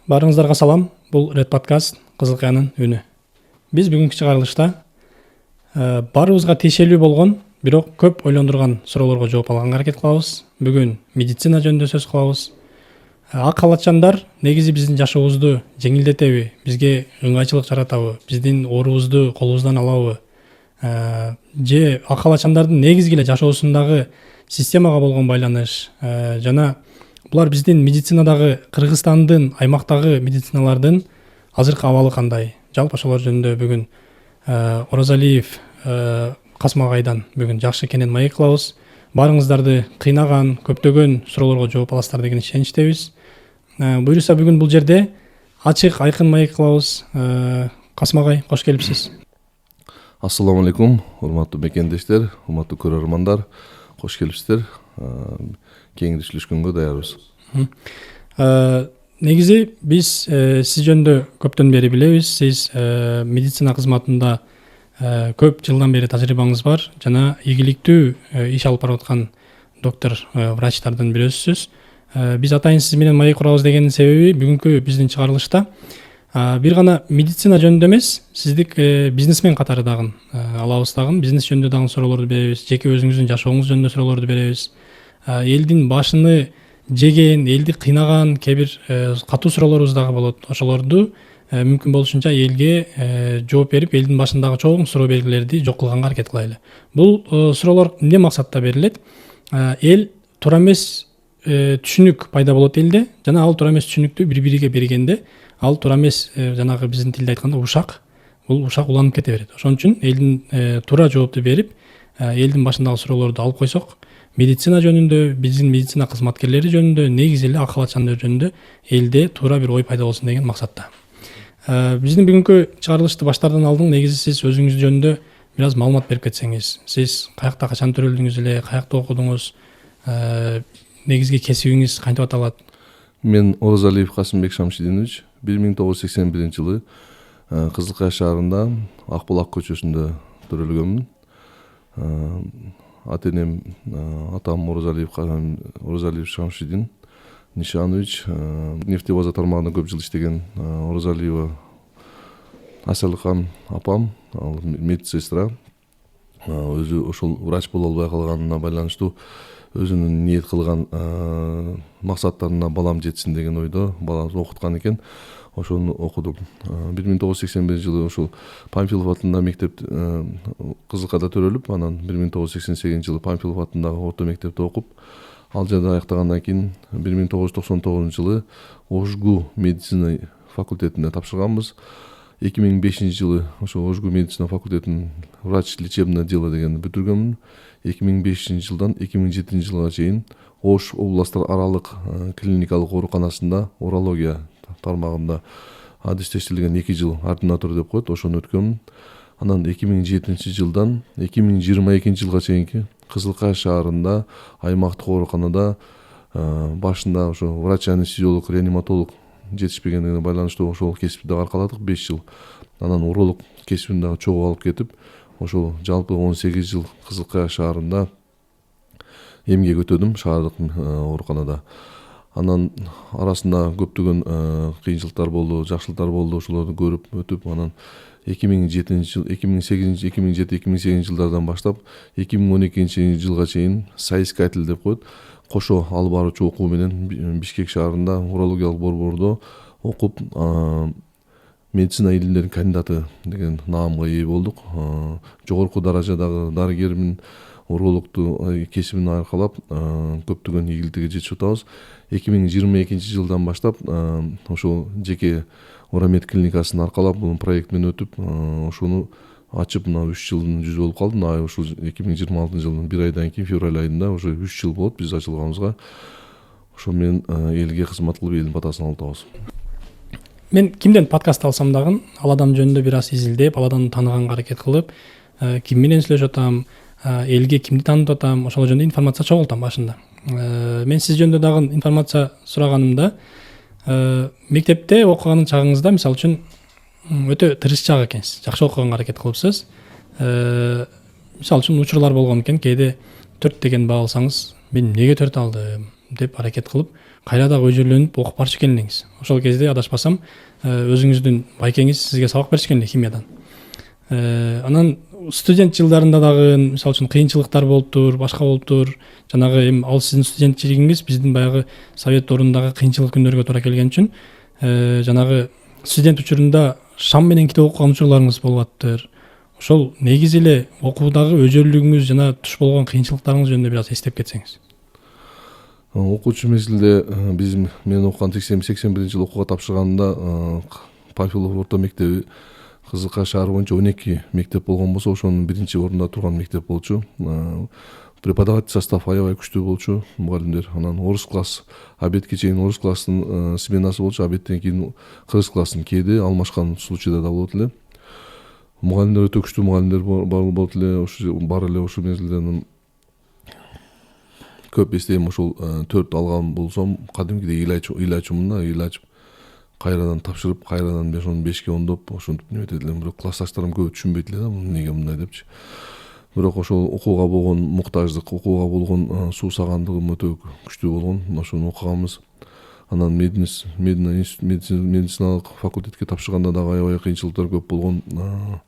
Барыңыздарга салам. Бул Ред подкаст Кызылкаянын үнү. Биз бүгүнкү чыгарылышта баарыбызга тиешелүү болгон, бирок көп ойлондурган суроолорго жооп алганга аракет кылабыз. Бүгүн медицина жөнүндө сөз кылабыз. Ак халатчандар негизи биздин жашообузду жеңилдетеби, бизге ыңгайчылык жаратабы, биздин оорубузду колубуздан алабы? Же ак халатчандардын негизги эле жашоосундагы системага болгон байланыш жана булар биздин медицинадагы Кыргызстандын аймактагы медициналардын азыркы абалы кандай? Жалпы ошолор жөнүндө бүгүн Оразалиев Касым агайдан бүгүн жакшы кенен маек кылабыз. Баарыңыздарды кыйнаган көптөгөн суроолорго жооп аласыздар деген ишеничтебиз. Буюрса бүгүн бул жерде ачык, айкын маек кылабыз. Касым агай, кош келипсиз. Ассаламу алейкум, урматтуу мекендештер, урматтуу көрөрмандар, кош келипсиздер. Кеңиришлешкөнгө даярбыз. Негизи биз сиз жөнүндө көптөн бери билебиз. Сиз медицина кызматында көп жылдан бери тажрыйбаңыз бар жана ийгиликтүү иш алып барып аткан доктор, врачтардын бирөөсүсүз. Биз атайын сиз менен маек курабыз дегенин себеби бүгүнкү биздин чыгарылышта бир гана медицина жөнүндө эмес, сиздик бизнесмен катары дагы алабыз дагы. Бизнес жөнүндө дагы суроолорду беребиз. Жеке өзүңүздүн жашооңуз жөнүндө суроолорду беребиз. Элдин башыны жеген, элди кыйнаган кээ бир катуу суроолорубуз дагы болот. Ошолорду мүмкүн болушунча элге жооп берип, элдин башындагы чоң суроо белгилерди жок кылганга аракет кылайлы. Бул суроолор эмне максатта берилет? Эл туура эмес түшүнүк пайда болот элде, жана ал туура эмес түшүнүктү бири-бириге бергенде, ал туура эмес жанагы биздин тилде айтканда ушак, бул ушак уланып кете берет. Ошон үчүн элдин туура жоопту берип, элдин башындагы суроолорду алып койсок, медицина жөнүндө, биздин медицина кызматкерлери жөнүндө, негизи эле ак халатчандар жөнүндө элде туура бир ой пайда болсун деген максатта. Биздин бүгүнкү чыгарылышты баштаардан алдын негизи сиз өзүңүз жөнүндө бир аз маалымат берип кетсеңиз. Сиз каякта качан төрөлдүңүз эле, каякта окудуңуз, негизги кесибиңиз кантип аталат? Мен Оразалиев Касымбек Шамшидинович 1981-жылы Кызылкая шаарында Акбулак көчөсүндө төрөлгөнмүн. Ата-энем, атам Оразалиев Шамшидин Нишанович, нефтебаза тармагында көп жыл иштеген. Оразалиева Асалхан апам, ал медсестра. Өзү ошол врач боло албай калганына байланыштуу өзүнүн ниет кылган максаттарына балам жетсин деген ойдо баламды окуткан экен. Ошону окудум. 1981-жылы ошол Памфилов атындагы мектеп Кызылкада төрөлүп, анан 1988-жылы Памфилов атындагы орто мектепте окуп, ал жерде аяктагандан кийин 1999-жылы Ошгу медицина факультетине тапшырганбыз. 2005-жылы ошол Ошгу медицина факультетинин врач лечебное дело дегенди бүтүргөнмүн. 2005-жылдан 2007-жылга чейин Ош областтар аралык клиникалык ооруканасында урология тармагында адистештирилген 2 жыл ординатор деп коет, ошону өткөнмүн. Анан 2007-жылдан 2022-жылга чейинки Кызылкая шаарында аймактык ооруканада башында ошо врач, анестезиолог, реаниматолог жетишпегендигине байланыштуу ошол кесипти дагы аркаладык 5 жыл. Анан уролог кесибин дагы чогуу алып кетип, ошол жалпы 18 жыл Кызылкая шаарында эмгек өтөдүм шаардык ооруканада. Анан арасында көптөгөн кыйынчылыктар болду, жакшылыктар болду, ошолорду көрүп өтүп, анан 2007-2008 жылдардан баштап 2012-жылга чейин соискатель деп коет, кошо алып баруучу окуу менен Бишкек шаарында урологиялык борбордо окуп, медицина илимдеринин кандидаты деген наамга ээ болдук. Жогорку даражадагы дарыгермин, урологту кесибин аркалап көптөгөн ийгиликтерге жетип атабыз. 2022-жылдан баштап ошол жеке Урамед клиникасын аркалап, бул проект менен өтүп, ошону ачып, мына 3 жылдын жүзү болуп калды. Ошол 2026-жылдын 1 айдан кийин февраль айында уже 3 жыл болот биз ачылганыбызга. Ошо менен элге кызмат кылып, элдин батасын алып атабыз. Мен кимден подкаст алсам дагы, ал адам жөнүндө бир аз изилдеп, ал адамды тааныганга аракет кылып, ким менен сүйлөшүп атам, элге кимди таанытып атам, ошол жөнүндө информация чогултам башында. Мен сиз жөнүндө дагы информация сураганымда, мектепте окуган чагыңызда, мисалы үчүн, өтө тырышчаак экенсиз, жакшы окуганга аракет кылыпсыз. Мисалы үчүн учурлар болгон экен, кээде 4 деген баа алсаңыз, мен эмнеге 4 алдым деп аракет кылып, кайра дагы өжөлөнүп окуп барчу экен элеңиз. Ошол кезде адашпасам өзүңүздүн байкеңиз сизге сабак беришкен эле химиядан. Анан студент жылдарында дагы мисалы үчүн кыйынчылыктар болуптур, башка болуптур. Жанагы эми ал сиздин студентчилигиңиз биздин баягы совет орнундагы кыйынчылык күндөргө туура келген үчүн жанагы студент учурунда шам менен китеп окуган учурларыңыз болуп атыптыр. Ошол негизи эле окуудагы өжөлүгүңүз жана туш болгон кыйынчылыктарыңыз жөнүндө бир аз эстеп кетсеңиз. Окуучу мезгилде мен окуган 81 жылы окууга тапшырганда Павелов орто мектеби Кызылкай шаары боюнча 12 мектеп болгон болсо, ошонун биринчи ордунда турган мектеп болчу. Преподаватель состав аябай күчтүү болчу, мугалимдер. Анан орус класс, обедке чейин орус класстын сменасы болчу, обедтен кийин кыргыз классын кээде алмашкан случайда да болот эле. Мугалимдер өтө күчтүү мугалимдер болот эле, бар эле ошол мезгилде. Көп эстейм, ошол 4 алган болсом, кадимкидей ыйлай ачумун да, ыйлай ачып кайрадан тапшырып, кайрадан ошону 5ке оңдоп, ошентип неметет элем. Бирок классташтарым көп түшүнбөйт эле да, эмнеге мындай депчи. Бирок ошол окууга болгон муктаждык, окууга болгон суусагандыгым өтө күчтүү болгон. Ошону окуганбыз. Анан медициналык факультетке тапшырганда дагы аябай кыйынчылыктар көп болгон.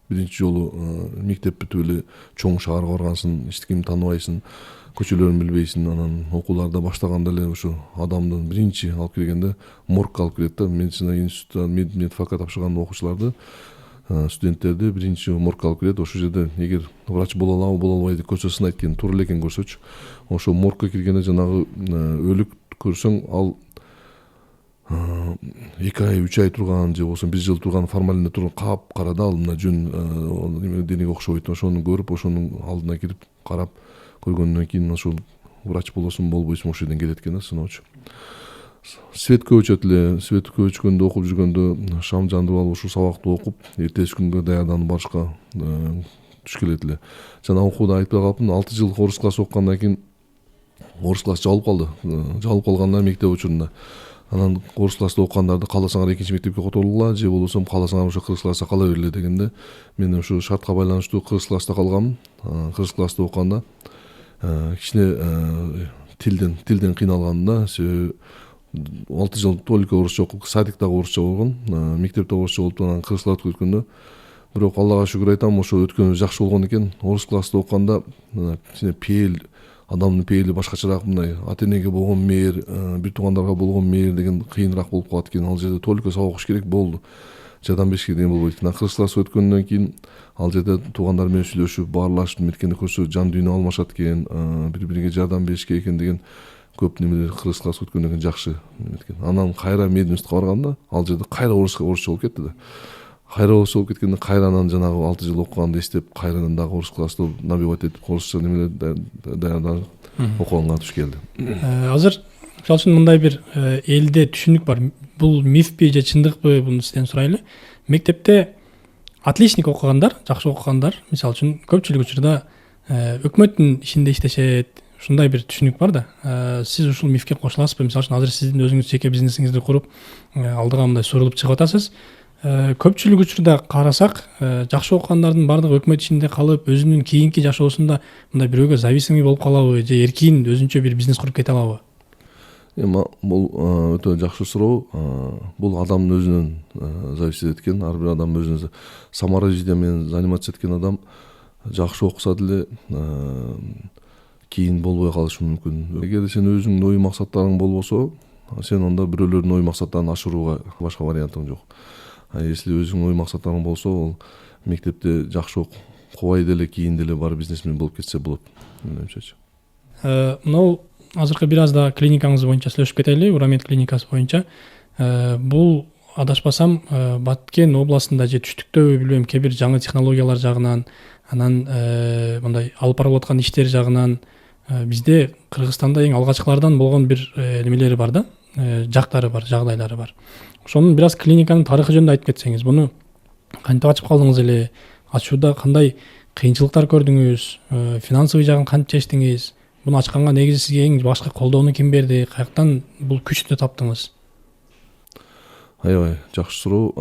Биринчи жолу мектеп бүтүп эле чоң шаарга баргансың, эч кимди тааныбайсың, көчөлөрүн билбейсиң. Анан окууларда баштаганда эле ошо адамдын биринчи алып келгенде моргко алып келет да. Медицина институтунда медфакка тапшырган окуучуларды, студенттерди биринчи моргко алып келет. Ошол жерде эгер врач боло алабы, боло албайбы деп көрсө сынайт экен, туура эле экен көрсөчү. Ошо моргко киргенде жанагы өлүк көрсөң, ал 2 ай 3 ай турган же болбосо 1 жыл турган формалинде турган кара да, ал мына жөн денеге окшобойт. Ошону көрүп, ошонун алдына кирип карап көргөндөн кийин ошол врач болосуң, болбойсуң, ошол жерден келет экен да сыноочу. Светке өчөт эле. Светке өчкөндө, окуп жүргөндө шам жандырып алып ушул сабакты окуп, эртеси күнгө даярданып барышка туш келет эле. Жана окууда айтпай калыпмын, 6 жыл орус класс окугандан кийин орус класс жабылып калды. Жабылып калганда мектеп учурунда. Анан орус класста окугандарды кааласаңар экинчи мектепке которгула, же болбосо кааласаңар ошо кыргыз класста кала бергиле дегенде, мен ошо шартка байланыштуу кыргыз класста калгам. Кыргыз класста окуганда кичине тилден кыйналганда, себеби 6 жыл только орусча окуп, садикте орусча болгон, мектепте орусча болуп, анан кыргыз класска өткөндө, бирок Аллага шүгүр айтам, ошо өткөнү жакшы болгон экен. Орус класста окуганда кичине пейил, адамдын пейили башкачараак, мындай ата энеге болгон мээр, бир туугандарга болгон мээр деген кыйыныраак болуп калат экен. Ал жерде только сабак окуш керек болду. Жардам беришке деген болбойт экен. Кыргыз класска өткөндөн кийин ал жерде туугандар менен сүйлөшүп, баарлашып, меткенде көрсө жан дүйнө алмашат экен, бири-бириге жардам бериш керек экен деген көп немелер кыргыз класска өткөндөн кийин жакшы неметкен. Анан кайра мединститутка барганда ал жерде кайра орусча болуп кетти да. Кайра орусча болуп кеткенде кайрадан жанагы 6 жыл окуганды эстеп, кайрадан дагы орус класста набивать этип, орусча немелер даярданып окуганга туш келди. Азыр мисалы үчүн мындай бир элде түшүнүк бар. Бул мифпи же чындыкпы, буну сизден сурайлы. Мектепте отличник окугандар, жакшы окугандар, мисалы үчүн көпчүлүк учурда өкмөттүн ишинде иштешет. Ушундай бир түшүнүк бар да. Сиз ушул мифке кошуласызбы? Мисалы үчүн азыр сиздин өзүңүз жеке бизнесиңизди куруп, алдыга мындай сурулуп чыгып атасыз. Көпчүлүк учурда карасак, жакшы окугандардын баардыгы өкмөт ишинде калып, өзүнүн кийинки жашоосунда мындай бирөөгө зависимый болуп калабы, же эркин өзүнчө бир бизнес куруп кете алабы? Эми бул өтө жакшы суроо. Бул адамдын өзүнөн зависит эткен. Ар бир адам өзүнө саморазвитием заниматься эткен адам жакшы окуса деле кийин болбой калышы мүмкүн. Эгер сен өзүңдүн ой максаттарың болбосо, сен онда бирөөлөрдүн ой максаттарын ашырууга башка вариантың жок. Если өзүңдүн ой максаттарың болсо, ол мектепте жакшы окубай деле кийин деле бар бизнесмен болуп кетсе болот. Менимчечи. Мынау азыркы бир аз да клиникаңыз боюнча сүйлөшүп кетели, Урамед клиникасы боюнча. Бул адашпасам Баткен областында же түштүктөбү билбейм, кээ бир жаңы технологиялар жагынан, анан мындай алып барылып аткан иштер жагынан бизде Кыргызстанда эң алгачкылардан болгон бир немелери бар да, жактары бар, жагдайлары бар. Ошонун бир аз клиниканын тарыхы жөнүндө айтып кетсеңиз, буну кантип ачып калдыңыз эле? Ачууда кандай кыйынчылыктар көрдүңүз? Финансовый жагын кантип чечтиңиз? Буну ачканга негизи сизге эң башкы колдоону ким берди? Каяктан бул күчтү таптыңыз? Аябай жакшы суроо.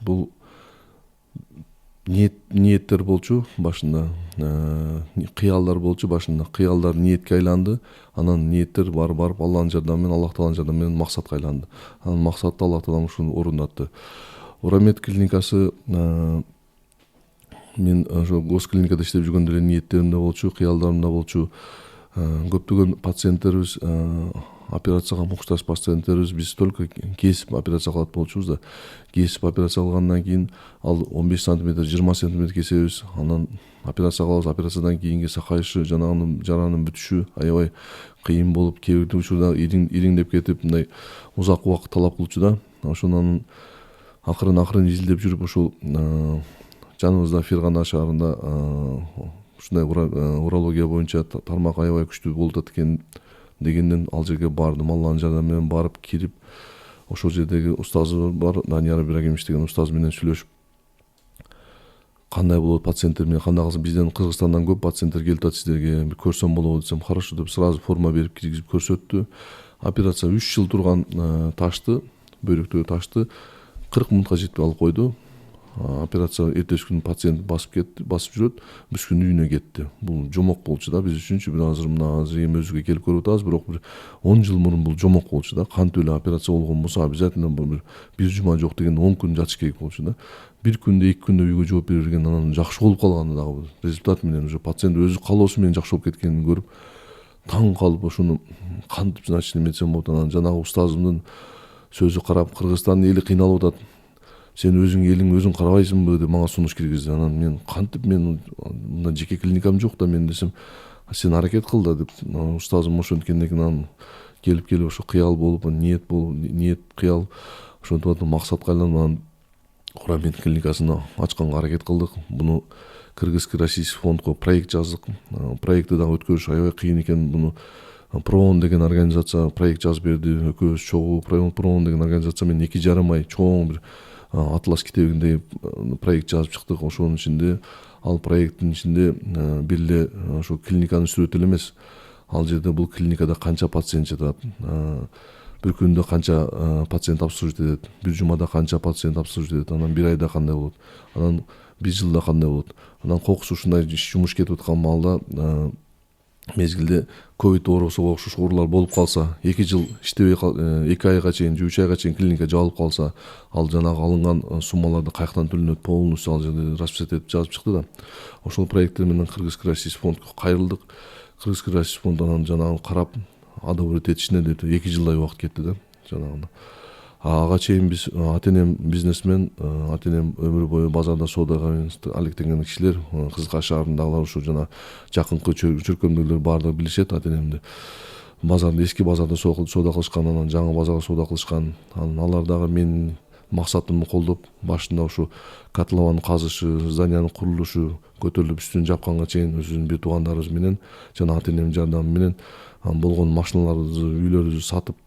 Бул ниеттер болчу башында, кыялдар болчу башында. Кыялдар ниетке айланды. Анан ниеттер барып Аллахтын жардамы менен, Аллах Тааланын жардамы менен максатка айланды. Анан максатты Аллах Таала ушуну орундатты. Урамед клиникасы мен ошо госклиникада иштеп жүргөндө эле ниеттерим да болчу, кыялдарым да болчу. Көптөгөн пациенттерибиз, операцияга муктаж пациенттерибиз, биз только кесип операция кылат болчубуз да. Кесип операция кылгандан кийин ал 15 сантиметр, 20 сантиметр кесебиз. Анан операция кылабыз. Операциядан кийинки сакайышы, жанагынын жаранын бүтүшү аябай кыйын болуп, кээ бир учурда ириңдеп кетип, мындай узак убакыт талап кылчу да. Ошонун акырын изилдеп жүрүп ушул жаныбызда Фергана шаарында ушундай урология боюнча тармак аябай күчтүү болуп атат экен дегенден ал жерге бардым. Алланын жардамы менен барып кирип, ошол жердеги устазы бар, Данияр Ибрагимович деген устаз менен сүйлөшүп, кандай болот пациенттер менен, кандай кылсам, бизден Кыргызстандан көп пациенттер келип атат сиздерге, көрсөм болобу десем, хорошо деп сразу форма берип киргизип көрсөттү. Операция 3 жыл турган ташты, бөйрөктөгү ташты 40 минутка жетпей алып койду. Операция эртеси күнү пациент басып жүрөт, бүс күн үйүнө кетти. Бул жомок болчу да биз үчүнчү. Бир азыр эми өзүгө келип көрүп атабыз, бирок бир 10 жыл мурун бул жомок болчу да. Кантип эле операция болгон болсо, обязательно бир жума жок деген 10 күн жатыш керек болчу да. Бир күндө, 2 күндө үйгө жооп бере берген, анан жакшы болуп калганы дагы результат менен уже пациент өзү каалоосу менен жакшы болуп кеткенин көрүп таң калып, ошону кантип значит эметсем болот. Анан жанагы устазымдын сөзү карап, Кыргызстандын эли кыйналып атат, сен өзүң элиң өзүң карабайсыңбы деп мага сунуш киргизди. Анан мен кантип, мен мында жеке клиникам жок да, мен десем, сен аракет кыл да деп, устазым ошенткенден кийин анан келип ошо кыял болуп, ниет кыял ошентип атып максатка айланып, анан Урамед клиникасын ачканга аракет кылдык. Буну Кыргызский российский фондго проект жаздык. Проектти дагы өткөрүш аябай кыйын экен. Буну Проон деген организация проект жазып берди. Экөөбүз чогуу Проон деген организация менен 2,5 ай чоң бир атлас китебиндей проект жазып чыктык. Ошонун ичинде, ал проекттин ичинде бир эле ошо клиниканын сүрөтү эле эмес, ал жерде бул клиникада канча пациент жатат, бир күндө канча пациент обслуживать этет, бир жумада канча пациент обслуживать этет, анан бир айда кандай болот, анан бир жылда кандай болот, анан кокусу ушундай жумуш кетип аткан маалда мезгилде ковид оорусуга окшош оорулар болуп калса, 2 жыл иштебей 2 айга чейин, 3 айга чейин клиника жабылып калса, ал жанагы алынган суммаларды каяктан төлөнөт, полностью ал жерде расписать этип жазып чыкты да. Ошол проекттер менен Кыргызский российский фондго кайрылдык. Кыргызский российский фонд анан жанагы карап, одобрить этишине деп 2 жылдай убакыт кетти да жанагында. Ага чейин биз ата-энем бизнесмен, ата-энем өмүр бою базарда соодага алектенген кишилер, Кызылкаш шаарындагылар ушу жана жакынкы чөркөмдөгүлөр баардыгы билишет ата-энемди. Базарда, эски базарда соода кылышкан, анан жаңы базарда соода кылышкан. Анан алар дагы менин максатымды колдоп, башында ушу котлованын казышы, зданиянын курулушу көтөрүлүп үстүн жапканга чейин өзүнүн бир туугандарыбыз менен жана ата-энемдин жардамы менен болгон машиналарыбызды, үйлөрүбүздү сатып,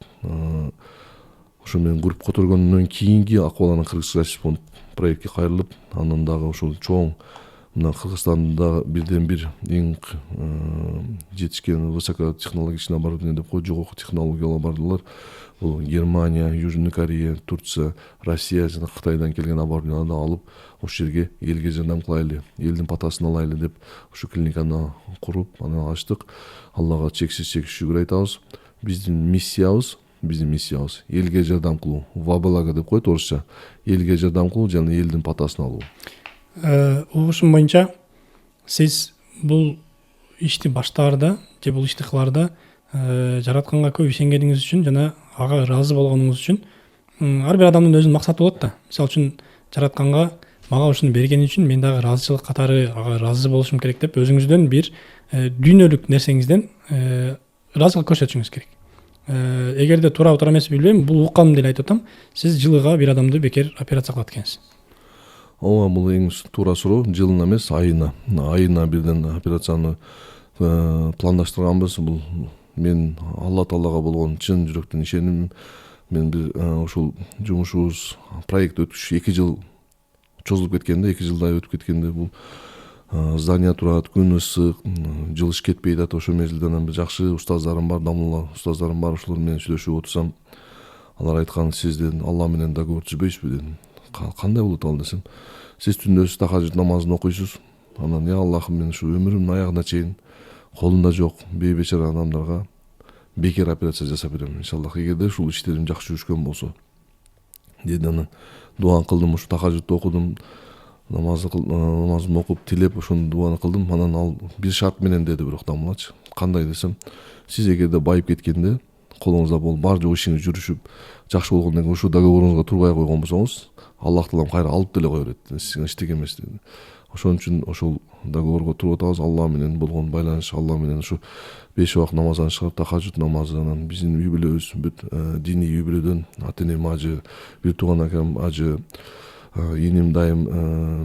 ошо менен групп көтөргөндөн кийинки акыбаланын Кыргызский российский фонд проектке кайрылып, анан дагы ушул чоң мына Кыргызстанда бирден бир эң жетишкен высокотехнологичный оборудование деп кой, жогорку технологиялар барлар. Бул Германия, Южный Корея, Турция, Россия жана Кытайдан келген оборудованияларды алып, ошол жерге элге жардам кылайлы, элдин патасын алайлы деп ушу клиниканы куруп, анан ачтык. Аллага чексиз шүгүр айтабыз. Биздин миссиябыз элге жардам кылуу, во благо деп коет орусча. Элге жардам кылуу жана элдин патасын алуу. Угушум боюнча сиз бул ишти баштаарда же бул ишти кылаарда жаратканга көп ишенгениңиз үчүн жана ага ыраазы болгонуңуз үчүн ар бир адамдын өзүнүн максаты болот да. Мисалы үчүн жаратканга мага ушуну бергени үчүн мен дагы ыраазычылык катары ага ыраазы болушум керек деп өзүңүздөн бир дүйнөлүк нерсеңизден ыраазычылык көрсөтүшүңүз керек. Эгерде туурабы туура эмеспи билбейм, бул укканым деле айтып атам. Сиз жылыга бир адамды бекер операция кылат экенсиз. Ооба, бул эң туура суроо. Жылына эмес, айына бирден операцияны пландаштырганбыз. Бул мен Алла Таалага болгон чын жүрөктөн ишеним. Мен бир ушул жумушубуз проект өткүч 2 жыл чозулуп кеткенде, 2 жылдай өтүп кеткенде бул здания турат, күн ысык, жылыш кетпей атат. Ошол мезгилде анан жакшы устаздарым бар, дамлы устаздарым бар. Ошолор менен сүйлөшүп отурсам, алар айткан, сизден Алла менен договор түзбөйсүзбү дедим. Кандай болот ал десем, сиз түндө тахажжуд намазын окуйсуз, анан я Аллахым, мен ушу өмүрүмдүн аягына чейин колумда жок бейбечара адамдарга бекер операция жасап берем иншаллах, эгерде ушул иштерим жакшы жүрүшкөн болсо деди. Анан дуан кылдым, ушу тахажжудду окудум, намазымды окуп тилеп ошону дуаны кылдым. Анан ал бир шарт менен деди, бирок дамылачы, кандай десем, сиз эгерде байып кеткенде колуңузда болуп бар жок ишиңиз жүрүшүп жакшы болгондон кийин ушул договоруңузга турбай койгон болсоңуз, Аллах таалам кайра алып деле кое берет, сизге эчтеке эмес деди. Ошон үчүн ошол договорго туруп атабыз. Алла менен болгон байланыш, Алла менен ушу 5 убак намаздан чыгып тахажжуд намазы, анан биздин үй бүлөбүз бүт диний үй бүлөдөн ата энем ажы, бир тууган акам ажы, иним дайым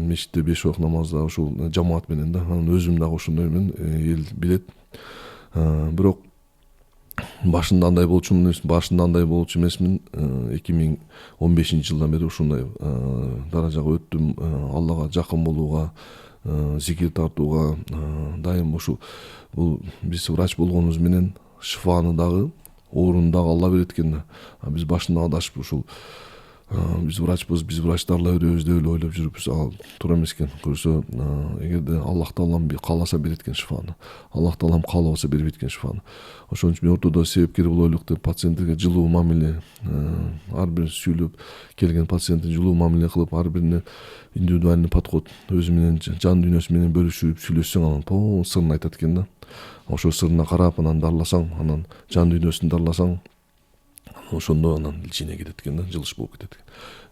мечитте 5 убак намазда ушул жамаат менен да. Анан өзүм дагы ошондоймун, эл билет. Бирок башында андай болчу эмесмин. 2015-жылдан бери ушундай даражага өттүм. Аллага жакын болууга, зикир тартууга дайым ушул. Бул биз врач болгонубуз менен шифаны дагы, оорууну дагы Алла берет экен да. Биз башында адашып ушул биз врачпыз, биз врач дарылай беребиз деп эле ойлоп жүрүпбүз. Ал туура эмес экен. Көрсө эгерде Аллах таалам кааласа берет экен шифаны. Аллах таалам каалабаса бербейт экен шифаны. Ошон үчүн мен ортодо себепкер болойлук деп пациенттерге жылуу мамиле, ар бир сүйлөп келген пациентти жылуу мамиле кылып, ар бирине индивидуальный подход, өзү менен жан дүйнөсү менен бөлүшүп сүйлөшсөң, анан полный сырын айтат экен да. Ошо сырына карап анан дарыласаң, анан жан дүйнөсүн дарыласаң, ошондо анан ичине кетет экен да, жылыш болуп кетет экен.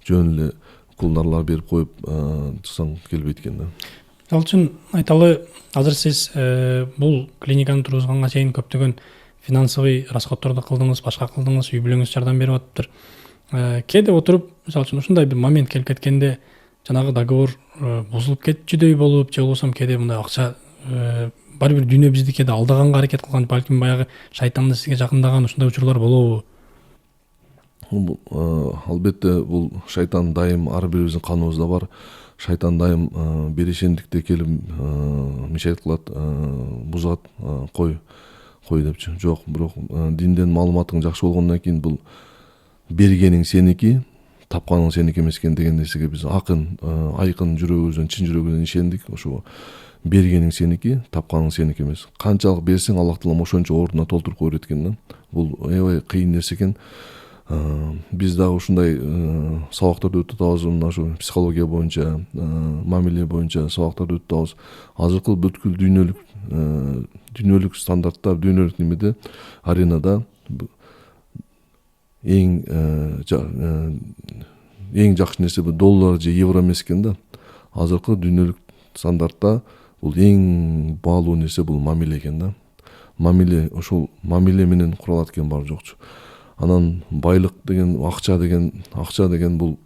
Жөн эле укулдарлар берип коюп чыксаң келбейт экен да. Ал үчүн айталы, азыр сиз бул клиниканы тургузганга чейин көптөгөн финансовый расходторду кылдыңыз, башка кылдыңыз, үй бүлөңүз жардам берип атыптыр. Кээде отуруп, мисалы үчүн ушундай бир момент келип кеткенде, жанагы договор бузулуп кетчүдөй болуп, же болбосо кээде мындай акча бар бир дүйнө бизди кээде алдаганга аракет кылган, балким баягы шайтанды сизге жакындаган ушундай учурлар болобу? Албетте бул шайтан дайым ар бирибиздин каныбызда бар. Шайтан дайым берешендикте келип мешайт кылат, бузат, кой депчи. Жок, бирок динден маалыматың жакшы болгондон кийин бул бергениң сеники, тапканың сеники эмес экен деген нерсеге биз айкын жүрөгүбүздөн, чын жүрөгүбүздөн ишендик. Ошо бергениң сеники, тапканың сеники эмес. Канчалык берсең, Аллах таалам ошончо ордуна толтуруп кое берет экен да. Бул аябай кыйын нерсе экен. Биз дагы ушундай сабактарды өтүп атабыз, мына ушу психология боюнча, мамиле боюнча сабактарды өтүп атабыз. Азыркы бүткүл дүйнөлүк стандарттар, дүйнөлүк немеде, аренада эң жакшы нерсе бул доллар же евро эмес экен да. Азыркы дүйнөлүк стандартта бул эң баалуу нерсе бул мамиле экен да. Мамиле, ошол мамиле менен куралат экен бар жокчу. Анан байлык деген, акча деген бул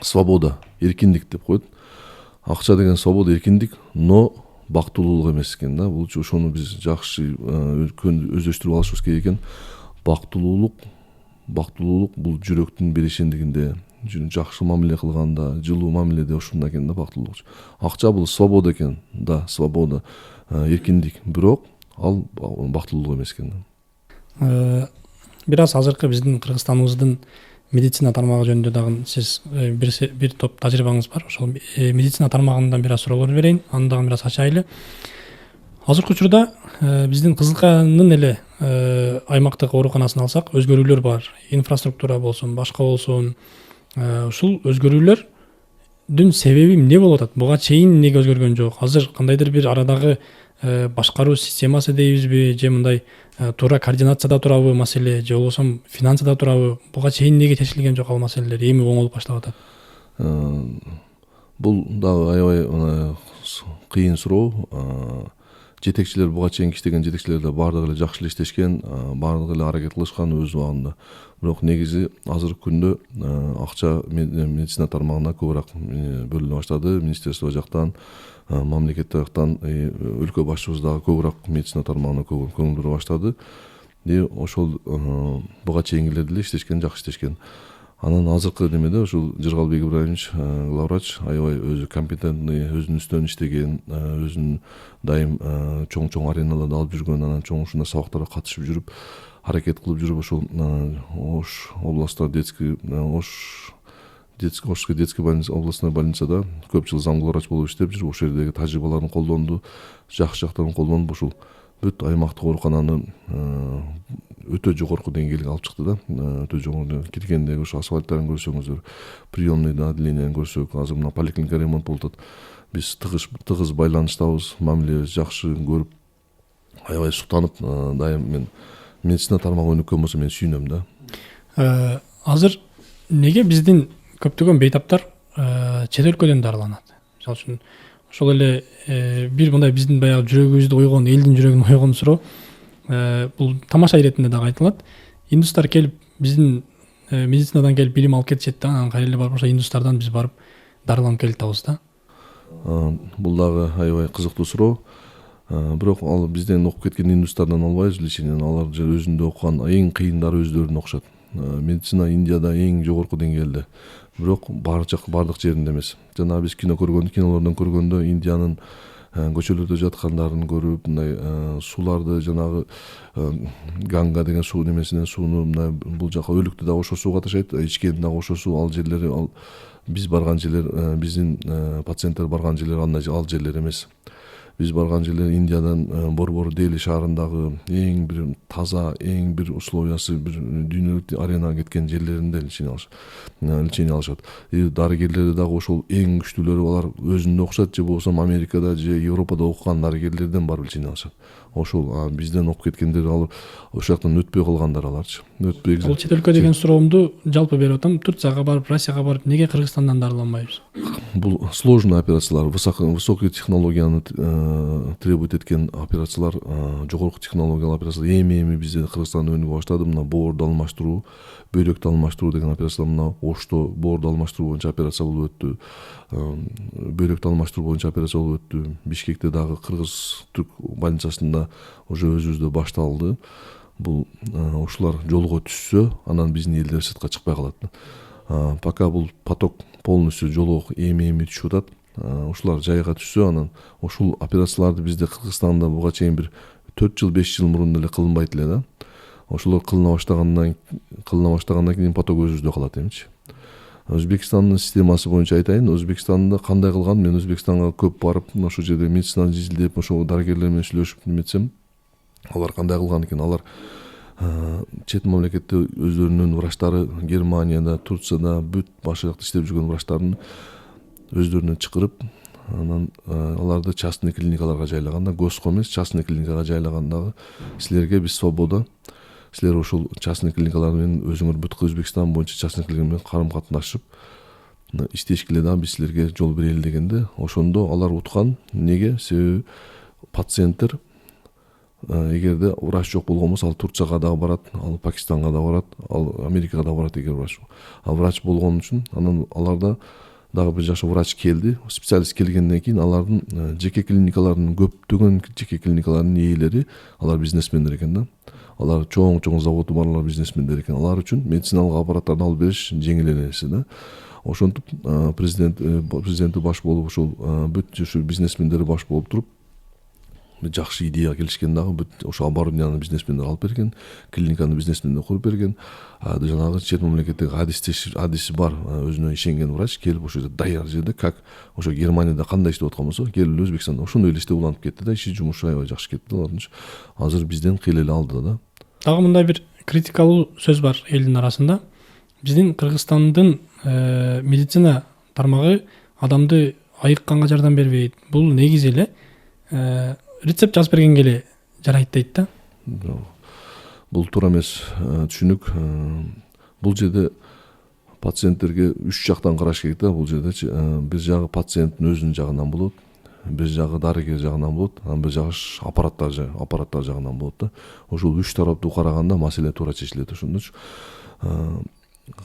свобода, эркиндик деп коет. Акча деген свобода, эркиндик, но бактылуулук эмес экен да. Бул ошону биз жакшы өздөштүрүп алышыбыз керек экен. Бактылуулук бул жүрөктүн берешендигинде, жакшы мамиле кылганда, жылуу мамиледе ушунда экен да бактылуулук. Акча бул свобода экен да, свобода, эркиндик, бирок ал бактылуулук эмес экен да. Бир аз азыркы биздин Кыргызстаныбыздын медицина тармагы жөнүндө дагы сиз бир топ тажрыйбаңыз бар. Ошол медицина тармагынан бир аз суроолор берейин, аны дагы бир аз ачайлы. Азыркы учурда биздин Кызылкаянын эле аймактык ооруканасын алсак, өзгөрүүлөр бар. Инфраструктура болсун, башка болсун. Ушул өзгөрүүлөрдүн себеби эмне болуп атат? Буга чейин эмнеге өзгөргөн жок? Азыр кандайдыр бир арадагы башкаруу системасы дейбизби, же мындай туура координацияда турабы маселе, же болбосо финансада турабы? Буга чейин эмнеге чечилген жок ал маселелер? Эми оңолуп баштап атат. Бул дагы аябай кыйын суроо. Жетекчилер, буга чейин иштеген жетекчилер да баардыгы эле жакшы эле иштешкен, баардыгы эле аракет кылышкан өз убагында. Бирок негизи азыркы күндө акча медицина тармагына көбүрөөк бөлүнө баштады. Министерство жактан, мамлекет жактан, өлкө башчыбыз дагы көбүрөөк медицина тармагына көңүл бура баштады. Ошол буга чейингилер деле иштешкен, жакшы иштешкен. Анан азыркы немеде ушул Жыргалбек Ибраимович главврач аябай өзү компетентный, өзүнүн үстөнөн иштеген, өзүнүн дайым чоң ареналарда алып жүргөн, анан чоң ушундай сабактарга катышып жүрүп, аракет кылып жүрүп, ошол Ош областта детский Ош Ошко детский больница, областной больницада көп жыл заңдуу врач болуп иштеп жүрүп, ошол жердеги тажрыйбаларын колдонду, жакшы жактарын колдонуп, ушул бүт аймактык оорукананы өтө жогорку деңгээлге алып чыкты да. Өтө жогору киргендеги ошо асфальттарын көрсөңүздөр, приемныйда отделениянын көрсөк, азыр мына поликлиника ремонт болуп атат. Биз тыгыз байланыштабыз, мамилебиз жакшы көрүп, аябай суктанып, дайым мен медицина тармагы өнүккөн болсо мен сүйүнөм да. Азыр неге биздин көптөгөн бейтаптар чет өлкөдөн дарыланат? Мисалы үчүн ошол эле бир мындай биздин баягы жүрөгүбүздү ойгон, элдин жүрөгүн ойгон суроо, бул тамаша иретинде дагы айтылат. Индустар келип биздин медицинадан келип билим алып кетишет да, анан кайра эле барып ошо индустардан биз барып дарыланып келатабыз да. Бул дагы аябай кызыктуу суроо. Бирок ал бизден окуп кеткен индустардан албайбыз лечениени. Алар өзүндө окуган эң кыйындары өздөрүнө окшот. Медицина Индияда эң жогорку деңгээлде. Бирок бардык жеринде эмес. Жана биз кинолордон көргөндө Индиянын көчөлөрдө жаткандарын көрүп, мындай сууларды, жанагы Ганга деген суу немесинен сууну мындай бул жака өлүктү дагы ошол сууга ташайт, ичкени дагы ошол суу, ал жерлери, ал биз барган жерлер, биздин пациенттер барган жерлер ал жерлер эмес. Биз барган жерлер Индиядан Борбор Дели шаарындагы эң бир таза, эң бир условиясы, бир дүйнөлүк аренага кеткен жерлеринде лечение алышат. Дарыгерлери дагы ошол эң күчтүүлөрү, алар өзүнө окшот, же болбосо Америкада же Европада окуган дарыгерлерден барып лечение алышат. Ошол бизден окуп кеткендер, алар ошол жактан өтпөй калгандар аларчы. Бул чет өлкө деген суроомду жалпы берип атам. Турцияга барып, Россияга барып, неге Кыргызстандан дарыланбайбыз? Бул сложный операциялар, высокий технологияны требует эткен операциялар, жогорку технологиялуу операциялар эми бизде Кыргызстанда өнүгө баштады. Мына боорду алмаштыруу, бөйрөктү алмаштыруу деген операциялар, мына Ошто боорду алмаштыруу боюнча операция болуп өттү. Бөйрөктү алмаштыруу боюнча операция болуп өттү. Бишкекте дагы Кыргыз-Түрк больницасында уже өзүбүздө башталды. Бул ушулар жолго түшсө, анан биздин элдер сыртка чыкпай калат. Пока бул поток полностью жолго эми түшүп атат. Ушулар жайга түшсө, анан ушул операцияларды бизде Кыргызстанда буга чейин бир 4 жыл 5 жыл мурун эле кылынбайт эле да. Ошолор кылына баштагандан кийин поток өзүбүздө калат эмичи. Өзбекстандын системасы боюнча айтайын, Өзбекстанда кандай кылган, мен Өзбекстанга көп барып, ошол жерде медицинаны изилдеп, ошол дарыгерлер менен сүйлөшүп неметсем, алар кандай кылган экен? Алар чет мамлекетте өздөрүнүн врачтары, Германияда, Турцияда бүт башы жакта иштеп жүргөн врачтарын өздөрүнөн чакырып, анан аларды частный клиникаларга жайлаганда, госко эмес, частный клиникага жайлагандагы силерге биз свобода, силер ошол частный клиникалар менен өзүңөр бүт Өзбекстан боюнча частный клиника менен карым-катнашып иштешкиле да, биз силерге жол берели дегенде, ошондо алар уткан. Неге? Себеби пациенттер эгерде врач жок болгон болсо, ал Турцияга дагы барат, ал Пакистанга да барат, ал Америкага да барат эгер врач. Ал врач болгон үчүн анан аларда дагы бир жакшы врач келди, специалист келгенден кийин алардын жеке клиникаларынын, көптөгөн жеке клиникаларынын ээлери, алар бизнесмендер экен да. Алар чоң заводу барлар бизнесмендер экен. Алар үчүн медициналык аппараттарды алып бериш жеңил нерсе да. Ошентип президенти баш болуп, ошол бүт ушу бизнесмендери баш болуп туруп, жакшы идея келишкен дагы, бүт ошо оборудованияны бизнесмендер алып берген, клиниканы бизнесмендер куруп берген. Жанагы чет мамлекеттеги адиси бар, өзүнө ишенген врач келип ошо жерде даяр жерде, как ошо Германияда кандай иштеп аткан болсо, келип Өзбекстанда ошондой эле иштеп уланып кетти да, иши жумушу аябай жакшы кетти алардын. Азыр бизден кыйла эле алды да. Дагы мындай бир критикалуу сөз бар элдин арасында. Биздин Кыргызстандын медицина тармагы адамды айыкканга жардам бербейт. Бул негизи эле рецепт жазып бергенге эле жарайт дейт да. Бул туура эмес түшүнүк. Бул жерде пациенттерге 3 жактан караш керек да. Бул жерде бир жагы пациенттин өзүнүн жагынан болот, бир жагы дарыгер жагынан болот, анан бир жагы аппараттар жагынан болот да. Ошол 3 тараптуу караганда маселе туура чечилет ошондочу.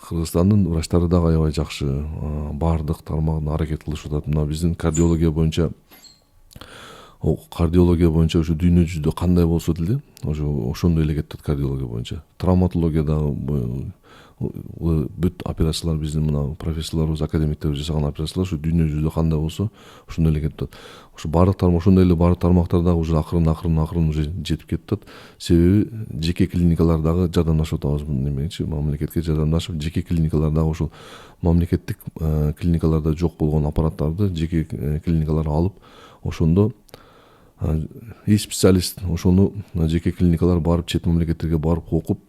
Кыргызстандын врачтары дагы аябай жакшы, баардык тармагына аракет кылышып атат. Мына биздин кардиология боюнча ушу дүйнө жүзүндө кандай болсо деле, ошондой эле кетет кардиология боюнча. Травматология дагы бүт операциялар биздин мына профессорлорубуз, академиктерибиз жасаган операциялар ушу дүйнө жүзүндө кандай болсо ошондой эле кетип атат. Ушу баардык ошондой эле баардык тармактар дагы уже акырын уже жетип кетип атат. Себеби жеке клиникалар дагы жардамдашып атабыз немечи, мамлекетке жардамдашып, жеке клиникалар дагы ушул мамлекеттик клиникаларда жок болгон аппараттарды жеке клиникаларга алып, ошондо и специалист ошону жеке клиникалар барып, чет мамлекеттерге барып окуп,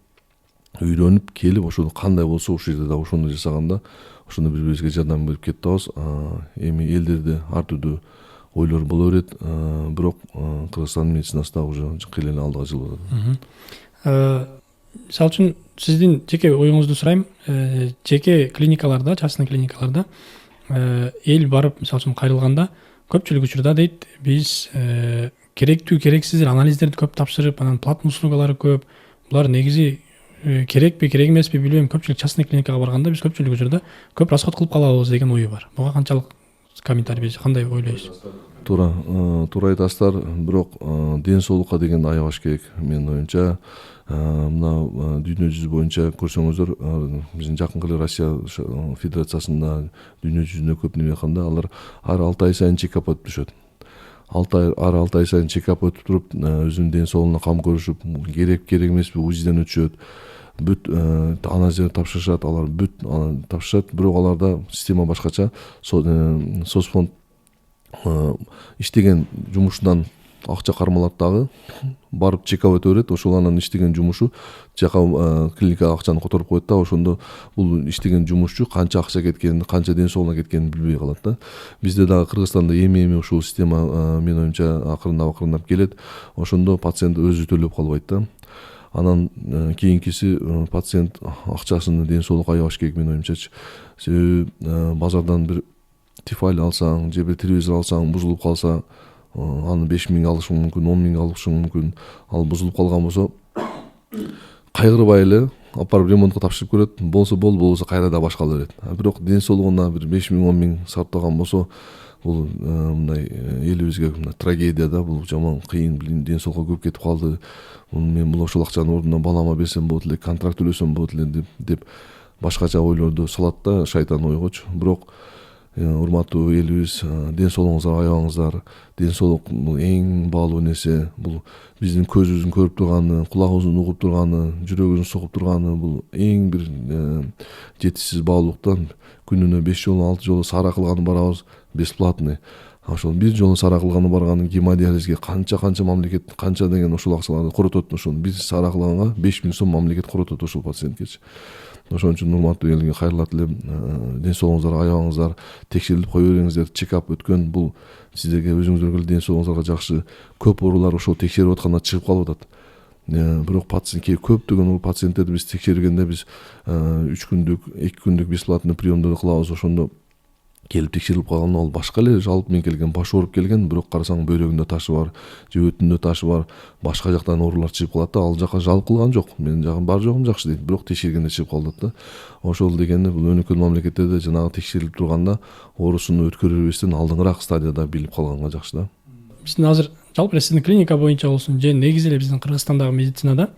үйрөнүп келип, ошону кандай болсо ошол жерде дагы ошондой жасаганда, ошондо бири бирибизге жардам берип кетип атабыз. Эми элдерде ар түрдүү ойлор боло берет, бирок Кыргызстандын медицинасы дагы уже кыйла эле алдыга жылып атат. Мисалы үчүн сиздин жеке оюңузду сурайм. Жеке клиникаларда, частный клиникаларда эл барып, мисалы үчүн кайрылганда көпчүлүк учурда дейт, биз керектүү керексиз анализдерди көп тапшырып, анан платный услугалары көп. Булар негизи керекпи, керек эмеспи билбейм. Көпчүлүк частный клиникага барганда биз көпчүлүк учурда көп расход кылып калабыз деген ою бар. Буга канчалык комментарий, кандай ойлойсуз? Туура айтасыздар, бирок ден соолукка деген аябаш керек менин оюмча. Мына дүйнө жүзү боюнча көрсөңүздөр, биздин жакынкы эле Россия Федерациясында дүйнө жүзүндө көп неме кылганда алар ар 6 ай сайын чекап өтүп түшөт. Ар 6 ай сайын чекап өтүп туруп, өзүнүн ден соолугуна кам көрүшүп, керек эмеспи УЗИден өтүшөт. Бүт анализдерди тапшырышат, алар бүт тапшырышат, бирок аларда система башкача. Соцфонд иштеген жумушунан акча кармалат дагы, барып чекап өтө берет. Ошол анан иштеген жумушу жака клиникага акчаны которуп коет да, ошондо бул иштеген жумушчу канча акча кеткенин, канча ден соолугуна кеткенин билбей калат да. Бизде дагы Кыргызстанда эми ушул система менин оюмча акырындап келет. Ошондо пациент өзү төлөп калбайт да. Анан кийинкиси пациент акчасын, ден соолук аябаш керек менин оюмчачы. Себеби базардан бир тефаль алсаң, же бир телевизор алсаң, бузулуп калса, аны 5 миң алышың мүмкүн, 10 миң алышың мүмкүн. Ал бузулуп калган болсо, кайгырбай эле алып барып ремонтко тапшырып көрөт. Болсо болбосо кайра да башка ала берет. Бирок ден соолугуна бир 5 миң, 10 миң сарптаган болсо, бул мындай элибизге трагедия да, бул жаман кыйын, ден соолукка көп кетип калды. Мен бул ошол акчанын ордуна балама берсем болот эле, контракт төлөсөм болот эле деп башкача ойлорду салат да шайтан ойгочу. Бирок урматтуу элибиз, ден соолугуңузга аябаңыздар. Ден соолук бул эң баалуу нерсе. Бул биздин көзүбүздүн көрүп турганы, кулагыбыздын угуп турганы, жүрөгүбүздүн согуп турганы, бул эң бир жетишсиз баалуулуктан. Күнүнө 5 жолу, 6 жолу сара кылганы барабыз, бесплатный. Ошол бир жолу сара кылганы барганы гемодиализге канча мамлекет, канча деген ошол акчаларды коротот. Ошол бир сара кылганга 5 миң сом мамлекет коротот ошол пациенткечи. Ошон үчүн урматтуу элге кайрылат элем, ден соолугуңуздарга аябаңыздар, текшерилип кое бериңиздер. Чекап өткөн бул сиздерге өзүңүздөргө ден соолугуңуздарга жакшы. Көп оорулар ошол текшерип атканда чыгып калып атат. Бирок пациент көптөгөн пациенттерди биз текшергенде биз 3 күндүк, 2 күндүк бесплатный приемдорду кылабыз. Ошондо келип текшерилип калганда ал башка эле жалп менен келген, баш ооруп келген, бирок карасаң бөйрөгүндө ташы бар, же өтүндө ташы бар, башка жактан оорулар чыгып калат да. Ал жака жалп кылган жок, менин жагым бар жогум жакшы дейт, бирок текшергенде чыгып калат да. Ошол дегенде бул өнөкөй мамлекеттерде жанагы текшерилип турганда оорусун өткөрүбөстөн алдыңыраак стадияда билип калганга жакшы да. Биздин азыр жалпы эле сиздин клиника боюнча болсун, же негизи эле биздин Кыргызстандагы медицинада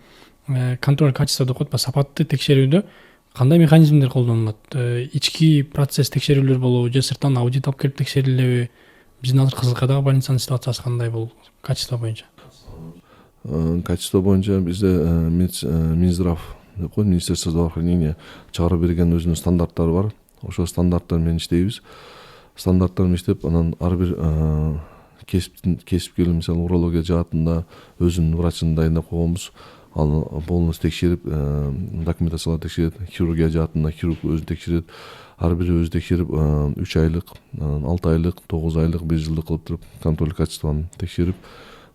контроль качества деп коет, сапатты текшерүүдө кандай механизмдер колдонулат? Ички процесс текшерүүлөр болобу, же сырттан аудит алып келип текшерилеби? Биздин азыр Кызылкайдагы больницанын ситуациясы кандай бул качество боюнча? Качество боюнча бизде Минздрав деп коет, Министерство здравоохранения чыгарып берген өзүнүн стандарттары бар. Ошол стандарттар менен иштейбиз. Стандарттар менен иштеп, анан ар бир кесипкер, мисалы урология жаатында өзүнүн врачын дайындап койгонбуз. Ал полностью текшерип, документациялар текшерет. Хирургия жаатында хирург өзү текшерет. Ар бири өзү текшерип, 3 айлык, 6 айлык, 9 айлык, 1 жылдык кылып туруп контроль качествону текшерип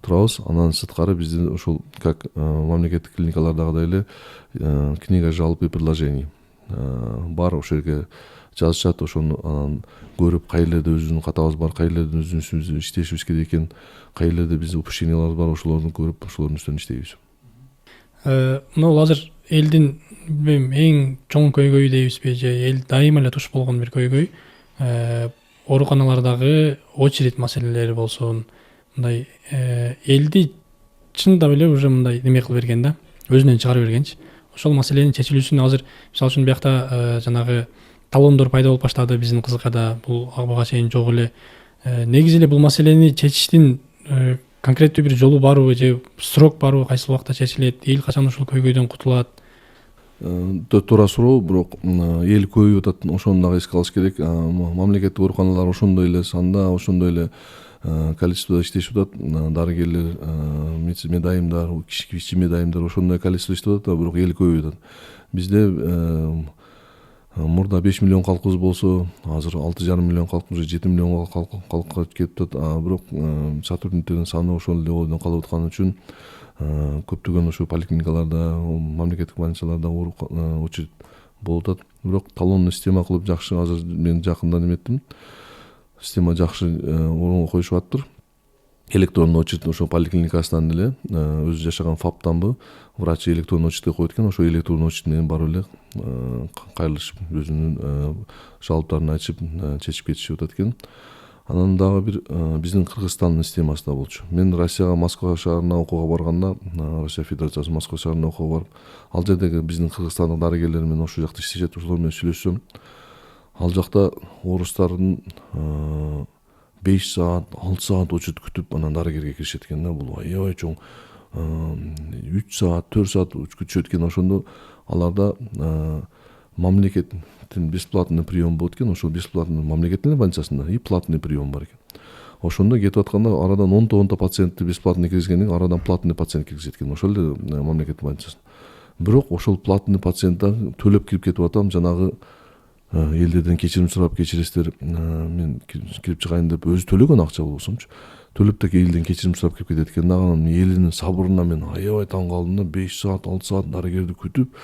турабыз. Анан сырткары биздин ошол как мамлекеттик клиникалардагыдай эле книга жалоб и предложений бар, ошол жерге жазышат. Ошону анан көрүп, кай жерлерде өзүбүздүн катабыз бар, кай жерлерде өзүбүздүн үстүбүздө иштешибиз керек экен, кай жерлерде биздин упущенияларыбыз бар, ошолорду көрүп, ошолордун үстүнөн иштейбиз. Мына азыр элдин эң чоң көйгөйү дейбизби, же эл дайыма эле туш болгон бир көйгөй ооруканалардагы очередь маселелери болсун, мындай элди чындап эле уже мындай неме кылып берген да, өзүнөн чыгарып бергенчи. ошол маселенин чечилүүсүн азыр мисалы үчүн биякта жанагы талондор пайда болуп баштады биздин КЗКда, бул буга чейин жок эле. Негизи эле бул маселени чечиштин конкреттүү бир жолу барбы же срок барбы, кайсы убакта чечилет, эл качан ушул көйгөйдөн кутулат? Туура суроо, бирок эл көбөйүп атат, ошону дагы эске алыш керек. Мамлекеттик ооруканалар ошондой эле санда, ошондой эле количестводо иштешип атат. Дарыгерлер, медайымдар, кичи медайымдар ошондой количество иштеп атат, бирок эл көбөйүп атат. Бизде мурда 5 миллион калкыбыз болсо, азыр 6,5 миллион калкыбыз, 7 миллион калкка кетип атат. Бирок сотрудниктердин саны ошол эле бойдон калып атканы үчүн көптөгөн ошо поликлиникаларда, мамлекеттик больницаларда очередь болуп атат. Бирок талонну система кылып жакшы, азыр мен жакында эметтим. Система жакшы орунга коюшуп атыптыр. Электрондуу очередь ошо поликлиникасынан эле өзү жашаган ФАПтанбы врач электрондуу очередке коет экен. Ошо электрондуу очередь менен барып эле кайрылышып өзүнүн жалоптарын айтышып чечип кетишип атат экен. Анан дагы бир биздин Кыргызстандын системасы да болчу. Мен Россияга, Москва шаарына окууга барганда, Россия Федерациясы Москва шаарына окууга барып, ал жердеги биздин кыргызстандык дарыгерлер менен ошол жакта иштешет, ошолор менен сүйлөшсөм, ал жакта орустардын 5 саат, 6 саат очередь күтүп анан дарыгерге киришет экен да. Бул аябай чоң 3 саат, 4 саат күтүшөт экен. Ошондо аларда мамлекеттин бесплатный прием болот экен. Ошол бесплатный мамлекеттин больницасында и платный прием бар экен. Ошондо кетип атканда арадан 10 пациентти бесплатный киргизгенден арадан платный пациент киргизет экен. Ошол эле мамлекеттин больницасында. Бирок ошол платный пациенттер төлөп кирип кетип атам, жанагы элдерден кечирим сурап кечиресиздер, мен кирип чыгайын деп өзү төлөгөн акча болсомчу, төлөп да элден кечирим сурап кирип кетет экен. Анан элинин сабырына мен аябай таң калдым да. 5 саат, 6 саат дарыгерди күтүп,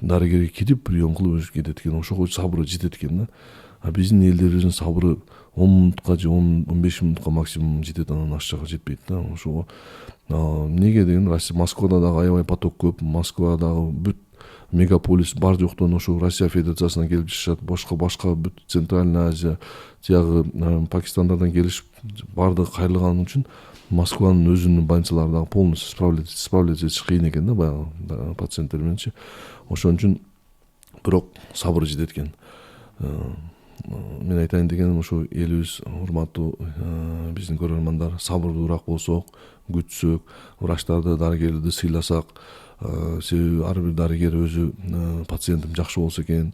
дарыгерге кирип прием кылып өзү кетет экен. Ошого сабыры жетет экен да. Биздин элдерибиздин сабыры 10 минутка же 15 минутка максимум жетет, анан ашчага жетпейт да. Ошого эмнеге деген Москвада дагы аябай поток көп, Москвадагы бүт мегаполис бар жоктон ошо Россия Федерациясынан келип жашашат, башка бүт Центральная Азия, тиягы Пакистандардан келишип бардыгы кайрылган үчүн Москванын өзүнүн больницалары дагы полностью справляться этиш кыйын экен да, баягы пациенттер мененчи. Ошон үчүн бирок сабыр жетет экен. Мен айтайын дегеним ошо элибиз, урматтуу биздин көрөрмандар, сабырдуураак болсок, күтсөк, врачтарды, дарыгерлерди сыйласак, себеби ар бир дарыгер өзү пациентим жакшы болсо экен,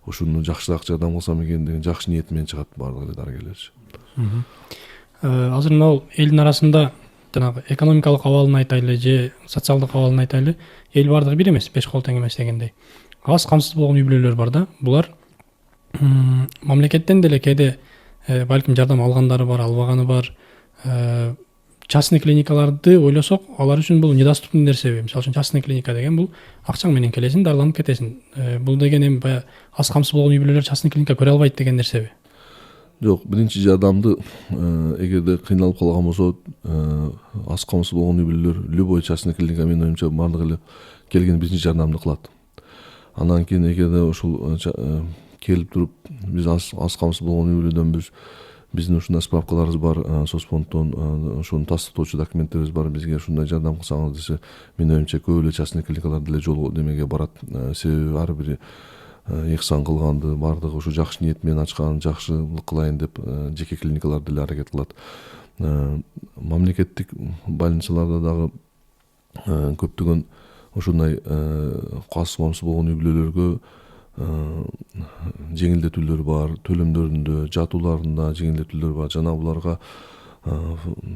ушуну жакшыраак жардам кылсам экен деген жакшы ниет менен чыгат баардык эле дарыгерлерчи. Азыр мына элдин арасында жанагы экономикалык абалын айтайлы же социалдык абалын айтайлы, эл баардыгы бир эмес, 5 кол тең эмес дегендей. Аз камсыз болгон үй бүлөлөр бар да. Булар мамлекеттен деле кээде балким жардам алгандары бар, албаганы бар. Частный клиникаларды ойлосок, алар үчүн бул недоступный нерсеби? Мисалы үчүн частный клиника деген бул акчаң менен келесиң, дарыланып кетесиң. Бул деген эми баягы аз камсыз болгон үй бүлөлөр частный клиника көрө албайт деген нерсеби? Жок, биринчи жардамды эгерде кыйналып калган болсо, аз камсыз болгон үй бүлөлөр любой частный клиника менин оюмча бардыгы эле келген биринчи жардамды кылат. Андан кийин эгерде ушул келип туруп биз аз камсыз болгон үй бүлөдөнбүз, биздин ушундай справкаларыбыз бар, соцфонддон ошону тастыктоочу документтерибиз бар, бизге ушундай жардам кылсаңыз десе, менин оюмча көп эле частный клиникалар деле жол демеге барат. Себеби ар бири ыхсан кылганды, баардыгы ушу жакшы ниет менен ачкан, жакшылык кылайын деп жеке клиникалар деле аракет кылат. Мамлекеттик больницаларда дагы көптөгөн ушундай аз камсыз болгон үй бүлөлөргө жеңилдетүүлөр бар, төлөмдөрүндө, жатууларында жеңилдетүүлөр бар. Жана буларга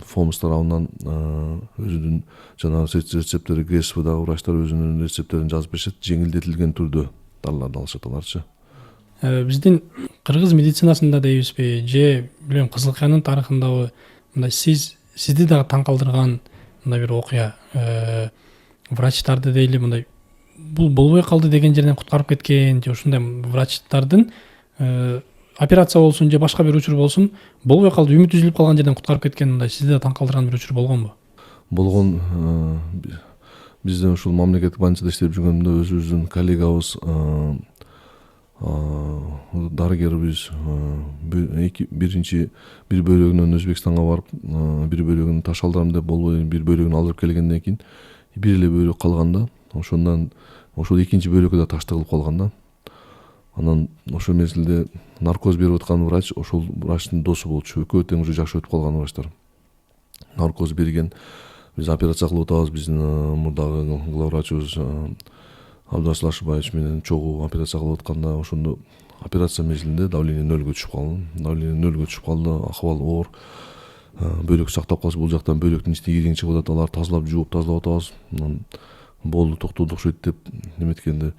фомс тарабынан өзүнүн жана рецепттери, ГСВдагы врачтар өзүнүн рецепттерин жазып беришет, жеңилдетилген түрдө дарыларды алышат аларчы. Биздин кыргыз медицинасында дейбизби же билем Кызылкаянын тарыхындабы мындай сизди дагы таң калтырган мындай бир окуя, врачтарды дейли мындай бул болбой калды деген жерден куткарып кеткен же ушундай врачтардын операция болсун же башка бир учур болсун, болбой калды, үмүт үзүлүп калган жерден куткарып кеткен мындай сизди да таң калтырган бир учур болгонбу? Болгон. Бизде ушул мамлекеттик больницада иштеп жүргөндө өзүбүздүн коллегабыз дарыгерибиз биринчи бир бөлөгүнөн Өзбекстанга барып, бир бөлөгүн ташалдырам деп болбой, бир бөлөгүн алып келгенден кийин бир эле бөлөк калганда, ошондон ошол экинчи бөлөккө да ташталып калган да. Анан ошол мезгилде наркоз берип аткан врач ошол врачтын досу болчу. Экөө тең уже жакшы өтүп калган врачтар. Наркоз берген, биз операция кылып атабыз, биздин мурдагы главврачыбыз Абдырасыл Ашыбаевич менен чогуу операция кылып атканда ошондо операция мезгилинде давление нөлгө түшүп калды. Давление нөлгө түшүп калды, акыбал оор. Бөлөк сактап калса бул жактан бөлөктүн ичинде ириң чыгып атат, алар тазалап жууп атабыз. Анан болду, токтоду окшойт деп неметкенде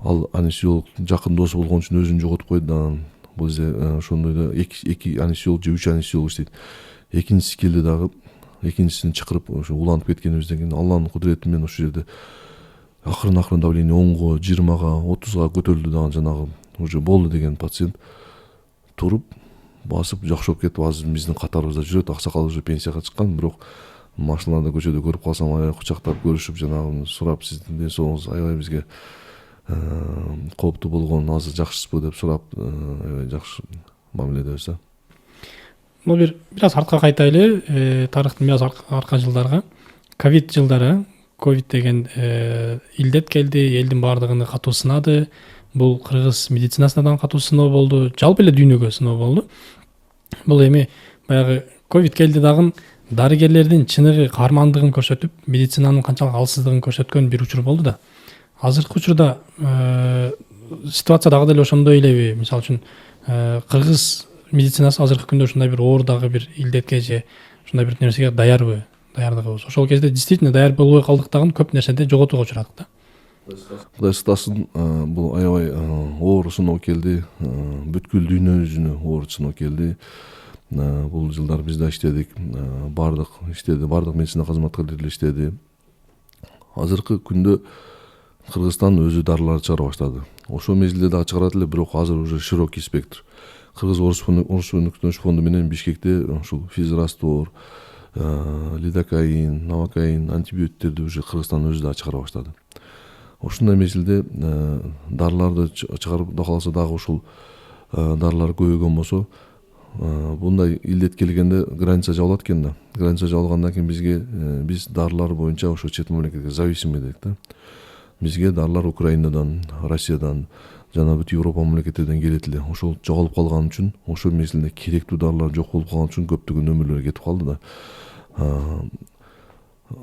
ал анестезиолог жакын досу болгон үчүн өзүн жоготуп койду. Анан бул жерде ошондой да эки анестезиолог же 3 анестезиолог иштейт. Экинчиси келди дагы, экинчисин чакырып ошо уланып кеткенибизден кийин Алланын кудурети менен ошол жерде акырын давление 10го, 20га, 30га көтөрүлдү дагы, жанагы уже болду деген пациент туруп басып жакшы болуп кетип, азыр биздин катарыбызда жүрөт. Аксакал уже пенсияга чыккан, бирок машиналарда көчөдө көрүп калсам аябай кучактап көрүшүп, жанагы сурап, сиздин ден соолугуңуз аябай бизге кооптуу болгон, азыр жакшысызбы деп сурап, аябай жакшы мамиледебиз да. Бул бир аз артка кайтайлы, тарыхтын бир аз арка жылдарга. Ковид жылдары, ковид деген илдет келди, элдин баардыгын катуу сынады. Бул кыргыз медицинасына да катуу сыноо болду, жалпы эле дүйнөгө сыноо болду. Бул эми баягы ковид келди дагы дарыгерлердин чыныгы каармандыгын көрсөтүп, медицинанын канчалык алсыздыгын көрсөткөн бир учур болду да. Азыркы учурда ситуация дагы деле ошондой элеби? Мисалы үчүн кыргыз медицинасы азыркы күндө ушундай бир оор дагы бир илдетке же ушундай бир нерсеге даярбы? Даярдыгыбыз. Ошол кезде действительно даяр болбой калдык дагы көп нерседе жоготууга учурадык да. Кудай сактасын, бул аябай оор сыноо келди. Бүткүл дүйнө жүзүнө оор сыноо келди. Бул жылдар биз да иштедик, бардык медицина кызматкерлери иштеди. Азыркы күндө Кыргызстан өзү дарыларды чыгара баштады. Ошол мезгилде дагы чыгарат эле, бирок азыр уже широкий спектр. Кыргыз Орус өнөктөш фонду менен Бишкекте ушул физраствор, лидокаин, новокаин, антибиотиктерди уже Кыргызстан өзү да чыгара баштады. Ошондой мезгилде дарыларды чыгарып да калса дагы ушул дарылар көбөйгөн болсо, bunday ildet келгенде граница жабылат экен да. Граница жабылгандан кийин бизге биз дарылар боюнча ошо чет мамлекетке зависимый дедик да. Бизге дарылар Украинадан, Россиядан жана бүт Европа мамлекеттеринен келет эле. Ошол жоголуп калган үчүн, ошол мезгилде керектүү дарылар жок болуп калган үчүн көптөгөн өмүрлөр кетип калды да.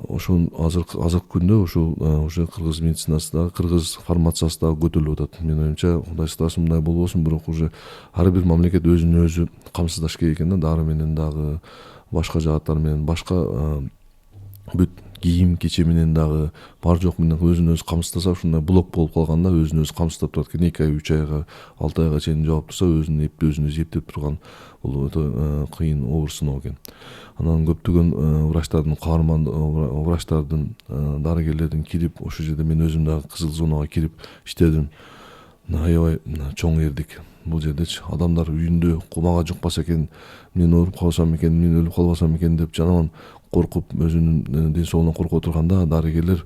Ошол азыркы күндө ошол уже кыргыз медицинасы да, кыргыз фармациясы да көтөрүлүп атат. Менин оюмча, Кудай сактасын мындай болбосун, бирок уже ар бир мамлекет өзүн өзү камсыздаш керек экен да, дары менен дагы, башка жааттар менен, башка бүт кийим кече менен дагы бар жок менен өзүн өзү камсыздаса, ушундай блок болуп калганда өзүн өзү камсыздап турат экен. 2 ай, 3 айга, 6 айга чейин жаап турса, өзүн өзү эптеп турган бул өтө кыйын оор сыноо экен. Анан көптөгөн врачтардын врачтардын, дарыгерлердин кирип, ошол жерде мен өзүм дагы кызыл зонага кирип иштедим. Аябай чоң эрдик. Бул жердечи адамдар үйүндө мага жукпаса экен, мен ооруп калсам экен, мен өлүп калбасам экен деп жанаган коркуп, өзүнүн ден соолугунан коркуп отурганда, дарыгерлер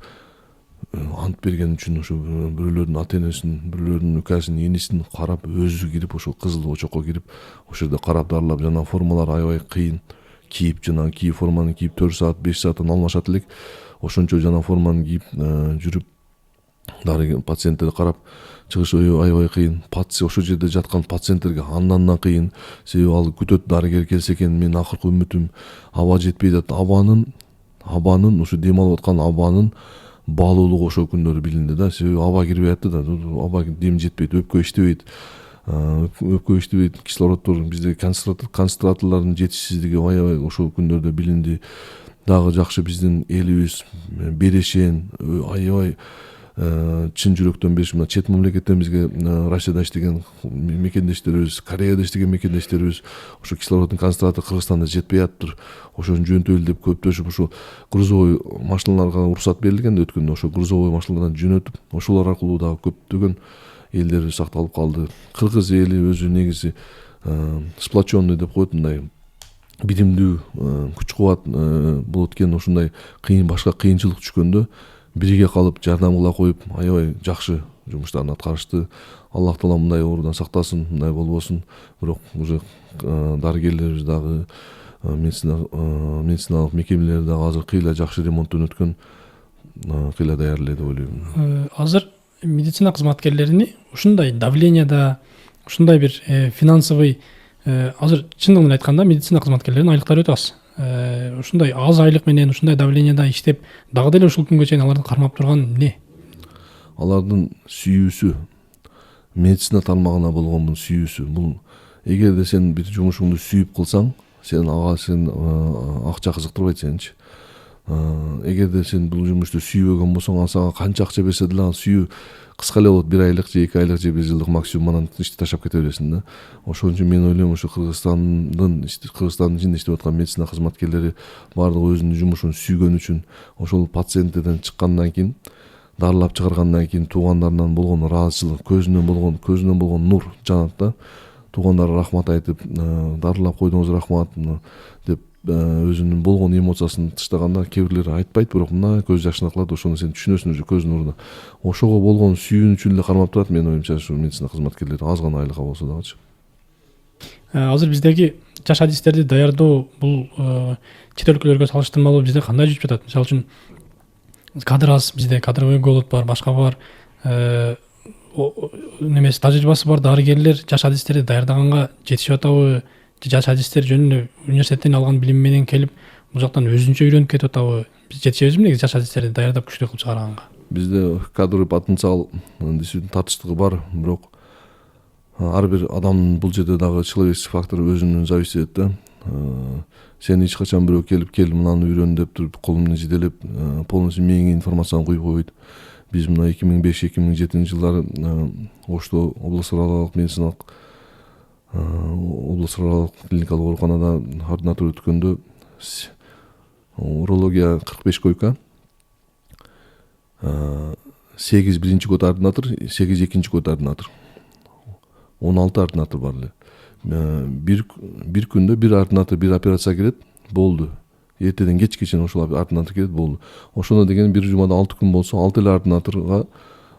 ант берген үчүн ошо бирөөлөрдүн ата-энесин, бирөөлөрдүн үкәсин, энисин карап, өзү кирип, ошо кызыл очокко кирип, ошол жерде карап дарылап, жана формалар аябай кыйын. Кийип, жана кийип форманы кийип 4 саат, 5 сааттан алмашат элек. Ошончо жана форманы кийип жүрүп, дарыгер пациенттерди карап чыгыш аябай кыйын. Ошол жерде жаткан пациенттерге андан да кыйын. Себеби ал күтөт, дарыгер келсе экен, менин акыркы үмүтүм аба жетпей атат. Абанын ошо дем алып аткан абанын баалуулугу ошол күндөрү билинди да. Себеби аба кирбей атты да. Аба дем жетпейт, өпкө иштебейт, кислороддор бизде концентраторлордун жетишсиздиги аябай ошол күндөрдө билинди. Дагы жакшы биздин элибиз берешен, аябай чын жүрөктөн беришип, мына чет мамлекеттен бизге Россияда иштеген мекендештерибиз, Кореяда иштеген мекендештерибиз ошо кислороддун концентратору Кыргызстанда жетпей атыптыр. Ошону жөнөтөлү деп көптөшүп, ошо грузовой машиналарга уруксат берилген да өткөндө, ошо грузовой машиналардан жөнөтүп, ошолор аркылуу дагы көптөгөн элдер сакталып калды. Кыргыз эли өзү негизи сплоченный деп коет, мындай биримдүү, күч кубат болот экен. Ушундай кыйын, башка кыйынчылык түшкөндө бириге калып, жардам кыла коюп, аябай жакшы жумуштарын аткарышты. Аллах таала мындай оорудан сактасын, мындай болбосун. Бирок уже дарыгерлерибиз дагы, медициналык мекемелер дагы азыр кыйла жакшы ремонттон өткөн, кыйла даяр эле деп ойлойм. Азыр медицина кызматкерлерини ушундай давленияда, ушундай бир финансовый азыр чындыгын айтканда медицина кызматкерлеринин айлыктары өтө аз. Ушундай аз айлык менен ушундай давленияда иштеп дагы деле ушул күнгө чейин аларды кармап турган эмне? Алардын сүйүүсү, медицина тармагына болгон сүйүүсү. Бул эгерде сен бир жумушуңду сүйүп кылсаң, сен акча кызыктырбайт сеничи. Эгерде сен бул жумушту сүйбөгөн болсоң, ал сага канча акча берсе деле ал сүйүү кыска эле болот, 1 айлык же 2 айлык же 1 жылдык максимум, анан ишти таштап кете бересиң да. Ошон үчүн мен ойлойм, ушу Кыргызстандын ичинде иштеп аткан медицина кызматкерлери баардыгы өзүнүн жумушун сүйгөн үчүн ошол пациенттерден чыккандан кийин, дарылап чыгаргандан кийин туугандарынан болгон ыраазычылык, көзүнөн болгон нур жанат да. Туугандары рахмат айтып, дарылап койдуңуз рахмат деп өзүнүн болгон эмоциясын тыштаганда, кээ бирлери айтпайт, бирок мына көз жашына кылат, ошону сен түшүнөсүң уже көз нурунда. Ошого болгон сүйүүнүчүн эле кармап турат, менин оюмча, ушу медицина кызматкерлери аз гана айлыкка болсо дагычы. Азыр биздеги жаш адистерди даярдоо бул чет өлкөлөргө салыштырмалуу бизде кандай жүрүп жатат? Мисалы үчүн кадр аз, бизде кадровый голод бар, башка бар, немеси тажрыйбасы бар дарыгерлер жаш адистерди даярдаганга жетишип атабы? Жаш адистер жөнүндө университеттен алган билим менен келип, бул жактан өзүнчө үйрөнүп кетип атабы? Биз жетишебизби негизи жаш адистерди даярдап күчтүү кылып чыгарганга? Бизде кадровый потенциал действительно тартыштыгы бар, бирок ар бир адамдын бул жерде дагы человеческий фактор өзүнөн зависит этет да. Сен эч качан бирөө кел мынаны үйрөн деп туруп кол менен жетелеп полностью мээңе информацияны куюп койбойт. Биз мына 2005-2007 жылдары Ошто областаралык медициналык клиникалык ооруканада ординатура өткөндө урология 45 койка, 8 биринчи код ординатор, 8 экинчи код ординатор, 16 ординатор бар эле. Бир күндө бир ординатор бир операцияга келет, болду. Эртеден кечке чейин ошол ординатор келет, болду. Ошондо деген бир жумада 6 күн болсо, 6 эле ординаторго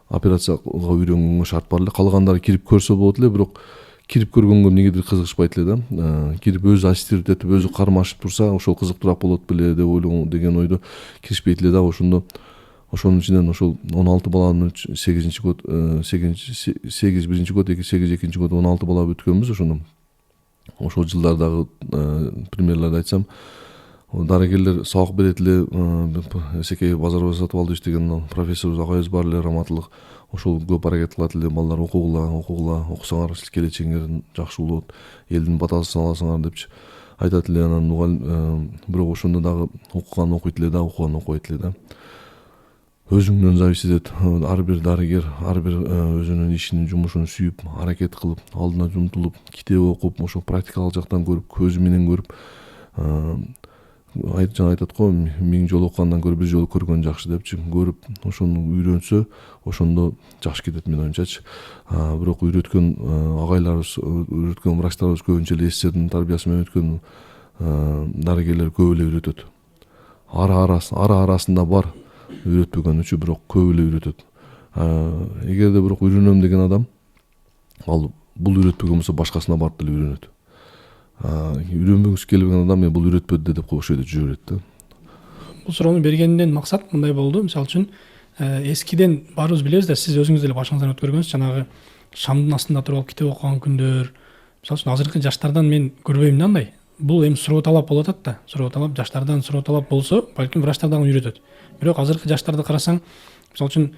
операцияга үйрөнгөнгө шарт бар эле. Калгандары кирип көрсө болот эле, бирок кирип көргөнгө эмнегедир кызыгышпайт эле да. Кирип өзү ассистировать этип, өзү кармашып турса, ошол кызыктуураак болот беле деп ойлогон деген ойдо киришпейт эле да. Ошонун ичинен ошол 16 баланын 8 код, 8 биринчи код, 8 экинчи код 16 бала өткөнбүз. Ошол жылдардагы примерлерди айтсам, дарыгерлер сабак берет эле, Эсекей Базарбай Сатыбалдыевич деген профессор агайыбыз бар эле, раматтылык. Ошол көп аракет кылат эле, балдар окугула, окусаңар келечегиңер жакшы болот, элдин батасын аласыңар депчи айтат эле. Анан мугалим бирок ошондо дагы окуган окуйт эле да, окуган окубайт эле да. Өзүңдөн зависит этет. Ар бир дарыгер, ар бир өзүнүн ишин, жумушун сүйүп, аракет кылып, алдына жумтулуп, китеп окуп, ошо практикалык жактан көрүп, көзү менен көрүп, жана айтат го, 1000 жолу окугандан көрө 1 жолу көргөн жакшы депчи, көрүп, ошону үйрөнсө, ошондо жакшы кетет менин оюмчачы. Бирок үйрөткөн агайларыбыз, үйрөткөн врачтарыбыз көбүнчө эле СССРдин тарбиясы менен өткөн дарыгерлер көп эле үйрөтөт. Ара арасында бар үйрөтпөгөн үчү, бирок көп эле үйрөтөт. Эгерде бирок үйрөнөм деген адам, ал бул үйрөтпөгөн болсо башкасына барып деле үйрөнөт. Үйрөнбөгүсү келбеген адам бул үйрөтпөдү деп ошол жерде жүрөт да. Бул суроону бергенден максат мындай болду. Мисалы үчүн эскиден баарыбыз билебиз да, сиз өзүңүз деле башыңыздан өткөргөнсүз, жанагы шамдын астында туруп алып китеп окуган күндөр. Мисалы үчүн азыркы жаштардан мен көрбөйм да андай. Бул эми суроо талап болуп атат да. Суроо талап, жаштардан суроо талап болсо, балким врачтар дагы үйрөтөт. Бирок азыркы жаштарды карасаң, мисалы үчүн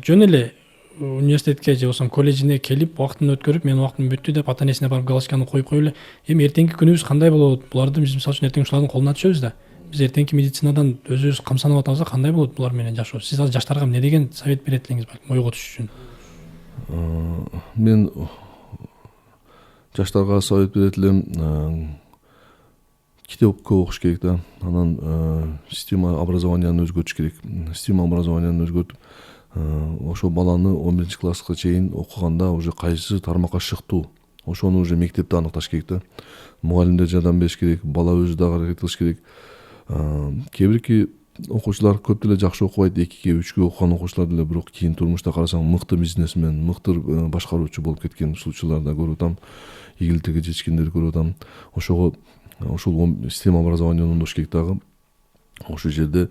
жөн эле университетке же болбосо колледжине келип убактын өткөрүп, менин убактым бүттү деп ата энесине барып галочканы коюп эле, эми эртеңки күнүбүз кандай болот? Буларды биз мисалы үчүн эртең ушулардын колуна түшөбүз да. Биз эртеңки медицинадан өзүбүз камсанып атабыз, кандай болот булар менен жашоо? Сиз азыр жаштарга эмне деген совет берет элеңиз, балким ойго түшүш үчүн? Мен жаштарга совет берет элем, китеп көп окуш керек да. Анан система образованияны өзгөртүш керек. Система образованияны өзгөртүп, ошо баланы 11 класска чейин окуганда уже кайсы тармакка шыктуу, ошону уже мектепте аныкташ керек да. Мугалимдер жардам бериш керек, бала өзү дагы аракет кылыш керек. Кээ бирки окуучулар көп деле жакшы окубайт, 2-ге 3-кө окуган окуучулар деле, бирок кийин турмушта карасаң мыкты бизнесмен, мыкты башкаруучу болуп кеткен случайларды көрүп атам, ийгиликтерге жетишкендерди көрүп атам. Ошого ошол система образованияны оңдош керек дагы. Ошол жерде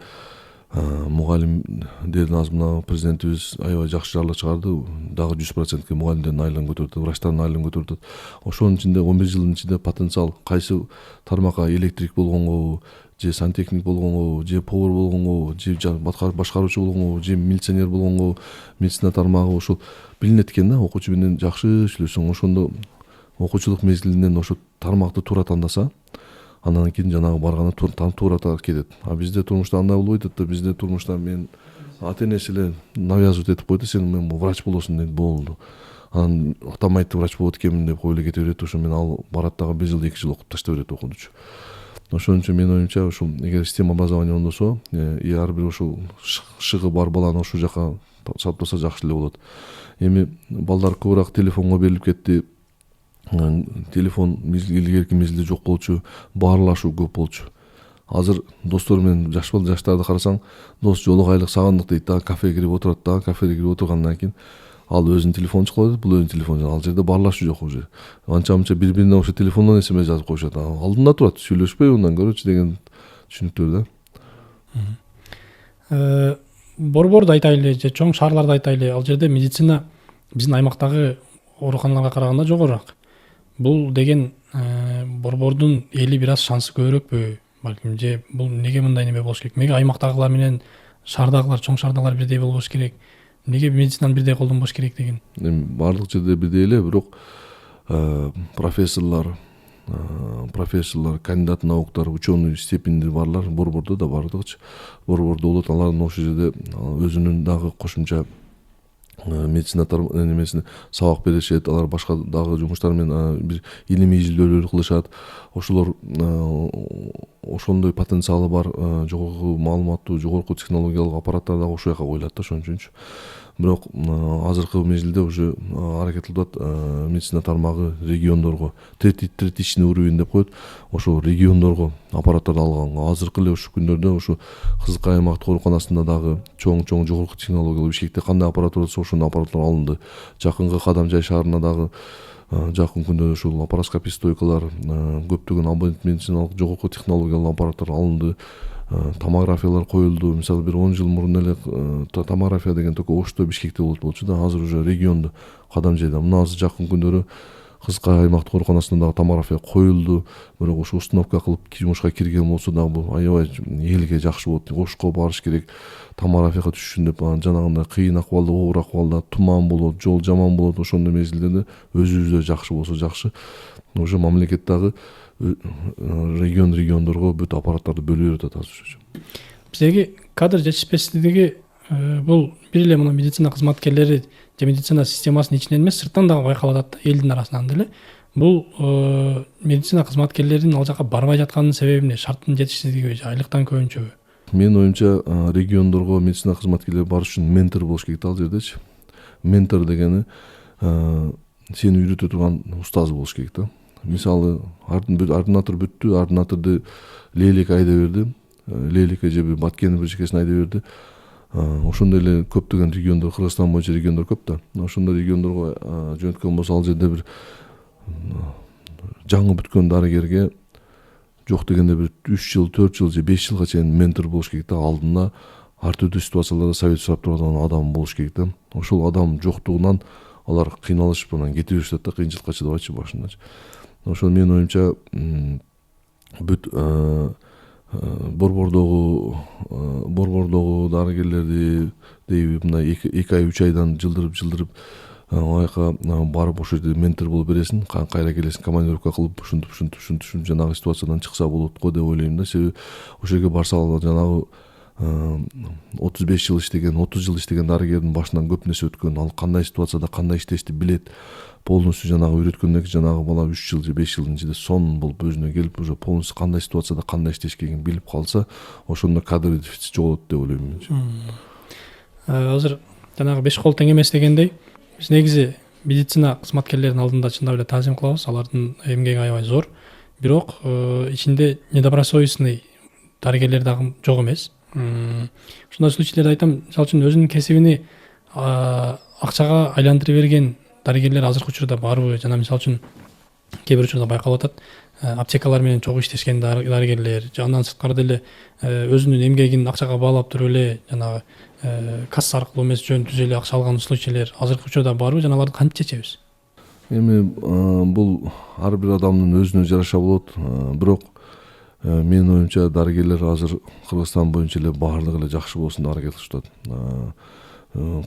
мугалимдердин азыр мына президентибиз аябай жакшы жарлык чыгарды, дагы 100%ке мугалимдердин айлыгын көтөрдү, врачтардын айлыгын көтөрдү. Ошонун ичинде 11 жылдын ичинде потенциал кайсы тармакка электрик болгонго, же сантехник болгонго, же повар болгонго, же башкаруучу болгонго, же милиционер болгонго, медицина тармагы ошол билинет экен да. Окуучу менен жакшы сүйлөшсөң, ошондо окуучулук мезгилинен ошо тармакты туура тандаса, андан кийин жанагы барганда туура кетет. А бизде турмушта андай болбойт да, бизде турмушта мен ата-энеси эле навязывать этип койду, сен мен врач болосуң дейт, болду. Анан атамайт врач болот экенмин деп коюп эле кете берет. Ошо мен ал барат дагы 1 жыл 2 жыл окуп таштай берет окуучу. Ошон үчүн менин оюмча ушул эгер система образования оңдосо, ар бир ушул шыгы бар баланы ошол жака саптаса жакшы эле болот. Эми балдар көбүрөөк телефонго берилип кетти. Телефон илгерки мезгилде жок болчу, баарлашуу көп болчу. Азыр достор менен жаштарды карасаң, дос жолук айлык сагындык дейт да, кафеге кирип отурат да, кафеге кирип отургандан кийин ал өзүнүн телефонун чукулат, бул өзүнүн телефонун, ал жерде баарлашуу жок уже. Анча-мынча бири-бирине ошо телефондон смс жазып коюшат. Алдында турат, сүйлөшпөй ундан көрөчү деген түшүнүктөр да. Борборду айтайлы же чоң шаарларды айтайлы, ал жерде медицина биздин аймактагы ооруканаларга караганда жогоруак. Бул деген борбордун эли бир аз шансы көбүрөөкпү? Балким же бул неге мындай неме болуш керек? Неге аймактагылар менен шаардагылар, чоң шаардагылар бирдей болбош керек? Неге медицинаны бирдей колдонбош керек деген? Баардык жерде бирдей эле, бирок профессорлор, кандидат науктар, ученый степеньди барлар борбордо да бардыгычы. Борбордо болот, алардын ошол жерде өзүнүн дагы кошумча медицина немесине сабак беришет, алар башка дагы жумуштар менен бир илимий изилдөөлөр кылышат. Ошолор ошондой потенциалы бар жогорку маалыматтуу, жогорку технологиялык аппараттар дагы ошол жака коюлат да, ошон үчүнчү. Бирок азыркы мезгилде уже аракет кылып атат медицина тармагы региондорго, третичный уровень деп коет, ошо региондорго аппараттарды алганга. Азыркы эле ушул күндөрдө ушу Кызылкай аймактык ооруканасында дагы чоң жогорку технологиялуу Бишкекте кандай аппаратура болсо ошондой аппараттар алынды. Жакынкы Кадамжай шаарына дагы жакын күндө ушул лапароскопия стойкалар, көптөгөн абонент медициналык жогорку технологиялуу аппараттар алынды. Томографиялар коюлду. Мисалы бир 10 жыл мурун эле томография деген только Ошто, Бишкекте болчу да, азыр уже региондо Кадамжайда. Мына азыр жакын күндөрү Кызылкай аймактык ооруканасында дагы томография коюлду. Бирок ошо установка кылып жумушка кирген болсо дагы бул аябай элге жакшы болот. Ошко барыш керек, томографияга түшүшүн деп жанагындай кыйын акыбалда, оор акыбалда туман болот, жол жаман болот, ошондой мезгилдерде өзүбүздө жакшы болсо жакшы. Уже мамлекет дагы региондорго бүт аппараттарды бөлүп атат азыр. Биздеги кадр жетишпестиги бул бир эле мына медицина кызматкерлери же медицина системасынын ичинен эмес, сырттан дагы байкалып атат да, элдин арасынан деле. Бул медицина кызматкерлеринин ал жака барбай жатканынын себеби эмне? Шарттын жетишсиздигиби же айлыктан көбүнчөбү? Менин оюмча региондорго медицина кызматкерлери барыш үчүн ментор болуш керек ал жердечи. Ментор дегени сени үйрөтө турган устаз болуш керек да. Мисалы ординатор бүттү, ординаторду Лейлик айда берди, Лейликке же Баткенин биржекесине айда берди. Ошондой эле көптөгөн региондор, Кыргызстан боюнча региондор көп да. Ошондой региондорго жөнөткөн болсо ал жерде бир жаңы бүткөн дарыгерге жок дегенде бир 3 жыл, 4 жыл же 5 жылга чейин ментор болуш керек да. Алдында ар түрдүү ситуацияларда совет сурап турган адам болуш керек да. Ошол адам жоктугунан алар кыйналышып анан кете беришет да, кыйынчылыкка чыдабайчы башындачы. Ошол менин оюмча бүт борбордогу дарыгерлерди дейби мындай 2 ай 3 айдан жылдырып аяка барып ошол жерде ментор болуп бересиң, кайра келесиң, командировка кылып ушинтип жанагы ситуациядан чыкса болот го деп ойлойм да. Себеби ошол жерге барса жанагы 35 жыл иштеген, 30 жыл иштеген дарыгердин башынан көп нерсе өткөн, ал кандай ситуацияда кандай иштешти билет. Полностью жанагы үйрөткөндөн кийин жанагы бала 3 жыл же 5 жылдын ичинде сон болуп өзүнө келип, уже полностью кандай ситуацияда кандай иштеш керегин билип калса, ошондо кадр дефицит жоготот деп ойлойм мен. Азыр жанагы беш кол тең эмес дегендей, биз негизи медицина кызматкерлеринин алдында чындап эле таазим кылабыз, алардын эмгеги аябай зор. Бирок ичинде недобросовестный дарыгерлер дагы жок эмес. Ушундай случайлерди айтам, мисалы үчүн өзүнүн кесибини акчага айландырып берген дарыгерлер азыркы учурда барбы? Жана мисалы үчүн кээ бир учурда байкалып атат. Аптекалар менен чогуу иштешкен дарыгерлер, андан сырткары деле өзүнүн эмгегин акчага баалап туруп эле жанагы касса аркылуу эмес жөн түзө эле акча алган случайлар азыркы учурда барбы? Жана аларды кантип чечебиз? Эми бул ар бир адамдын өзүнө жараша болот. Бирок менин оюмча дарыгерлер азыр Кыргызстан боюнча эле баардыгы эле жакшы болсун деп аракет кылышып атат.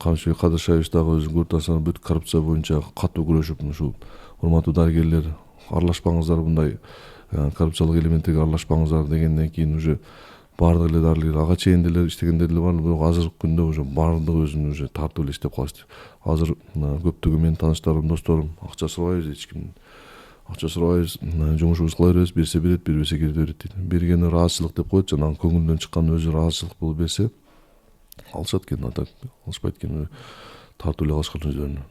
Камчыбек Кадышевич дагы өзүнүн группасына бүт коррупция боюнча катуу күрөшүп, ушул урматтуу дарыгерлер аралашпаңыздар, мындай коррупциялык элементтерге аралашпаңыздар дегенден кийин уже баардык эле дарыгерлер ага чейин деле иштегендер деле бар. Бирок азыркы күндө уже баардыгы өзүн уже тартып эле иштеп калышты. Азыр көптөгөн менин тааныштарым, досторум акча сурабайбыз, эч кимден акча сурабайбыз, жумушубузду кыла беребиз, берсе берет, бербесе кетип берет дейт. Бергени ыраазычылык деп коет, жанагы көңүлдөн чыккан өзү ыраазычылык болуп берсе алышат экен, ата алышпайт экен, тартып эле калышкан өздөрүнө.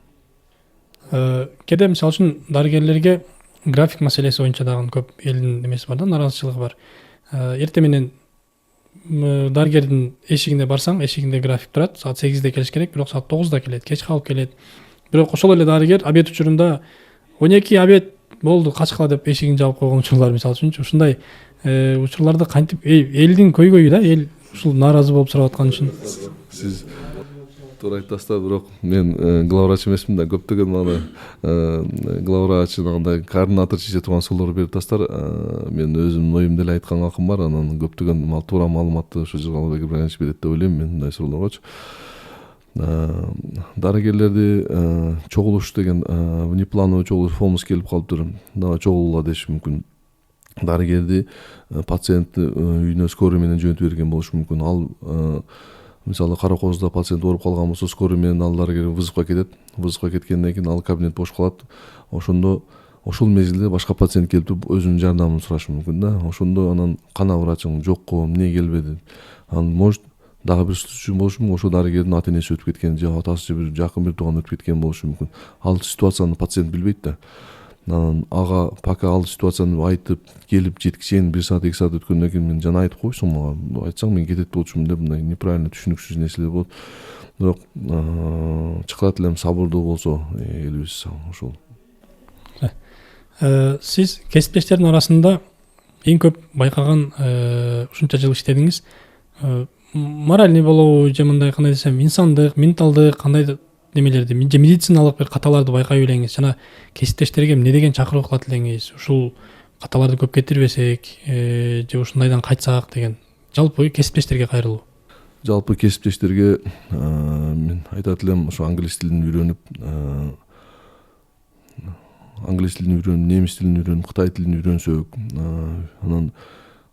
Кээде мисалы үчүн дарыгерлерге график маселеси боюнча дагы көп элдин эмеси бар да, нараазычылыгы бар. Эртең менен дарыгердин эшигине барсаң, эшигинде график турат, саат 8-де келиш керек, бирок саат 9-да келет, кеч калып келет. Бирок ошол эле дарыгер обед учурунда 12 обед болду, качкыла деп эшигин жаап койгон учурлар мисалы үчүнчү. Ушундай учурларды кантип элдин көйгөйү да, эл ушул нааразы болуп сурап аткан үчүн. Сиз туура айтасыздар, бирок мен главврач эмесмин да, көптөгөн мага главврач андай координатор чече турган суроолор берип атасыздар. Мен өзүмдүн оюмду эле айткан акым бар, анан көптөгөн туура маалыматты ошо жерге албай берет деп ойлойм мен мындай суроолоргочу. Дарыгерлерди чогулуш деген внеплановый чогулуш фомус келип калыптыр. Дагы чогулууга деши мүмкүн. Дарыгерди пациентти үйүнө скорый менен жөнөтүп берген болушу мүмкүн. Ал мисалы Каракооздо пациент ооруп калган болсо, скорый менен ал дарыгер вызовко кетет. Вызовко кеткенден кийин ал кабинет бош калат. Ошондо ошол мезгилде башка пациент келип туруп өзүнүн жардамын сурашы мүмкүн да. Ошондо анан кана врачың жокко, эмне келбеди? Анан может дагы бир случай болушу мүмкүн, ошол дарыгердин ата энеси өтүп кеткен, же атасы, же бир жакын бир тууган өтүп кеткен болушу мүмкүн. Ал ситуацияны пациент билбейт да. Анан ага пока ал ситуацияны айтып келип жеткичен 1 саат 2 саат өткөндөн кийин мен жана айтып койсуң мага, айтсаң мен кетет болчумун деп, мындай неправильно түшүнүксүз нерселер болот. Бирок чакырат элем сабырдуу болсо элибиз ошол. Сиз кесиптештердин арасында эң көп байкаган ушунча жыл иштедиңиз, моральный болобу же мындай кандай десем, инсандык, менталдык кандай немелерди, же медициналык бир каталарды байкай белеңиз, жана кесиптештерге эмне деген чакыруу кылат элеңиз, ушул каталарды көп кетирбесек же ушундайдан кайтсак деген жалпы кесиптештерге кайрылуу. Жалпы кесиптештерге мен айтат элем, ошо англис тилин үйрөнүп, немис тилин үйрөнүп, кытай тилин үйрөнсөк, анан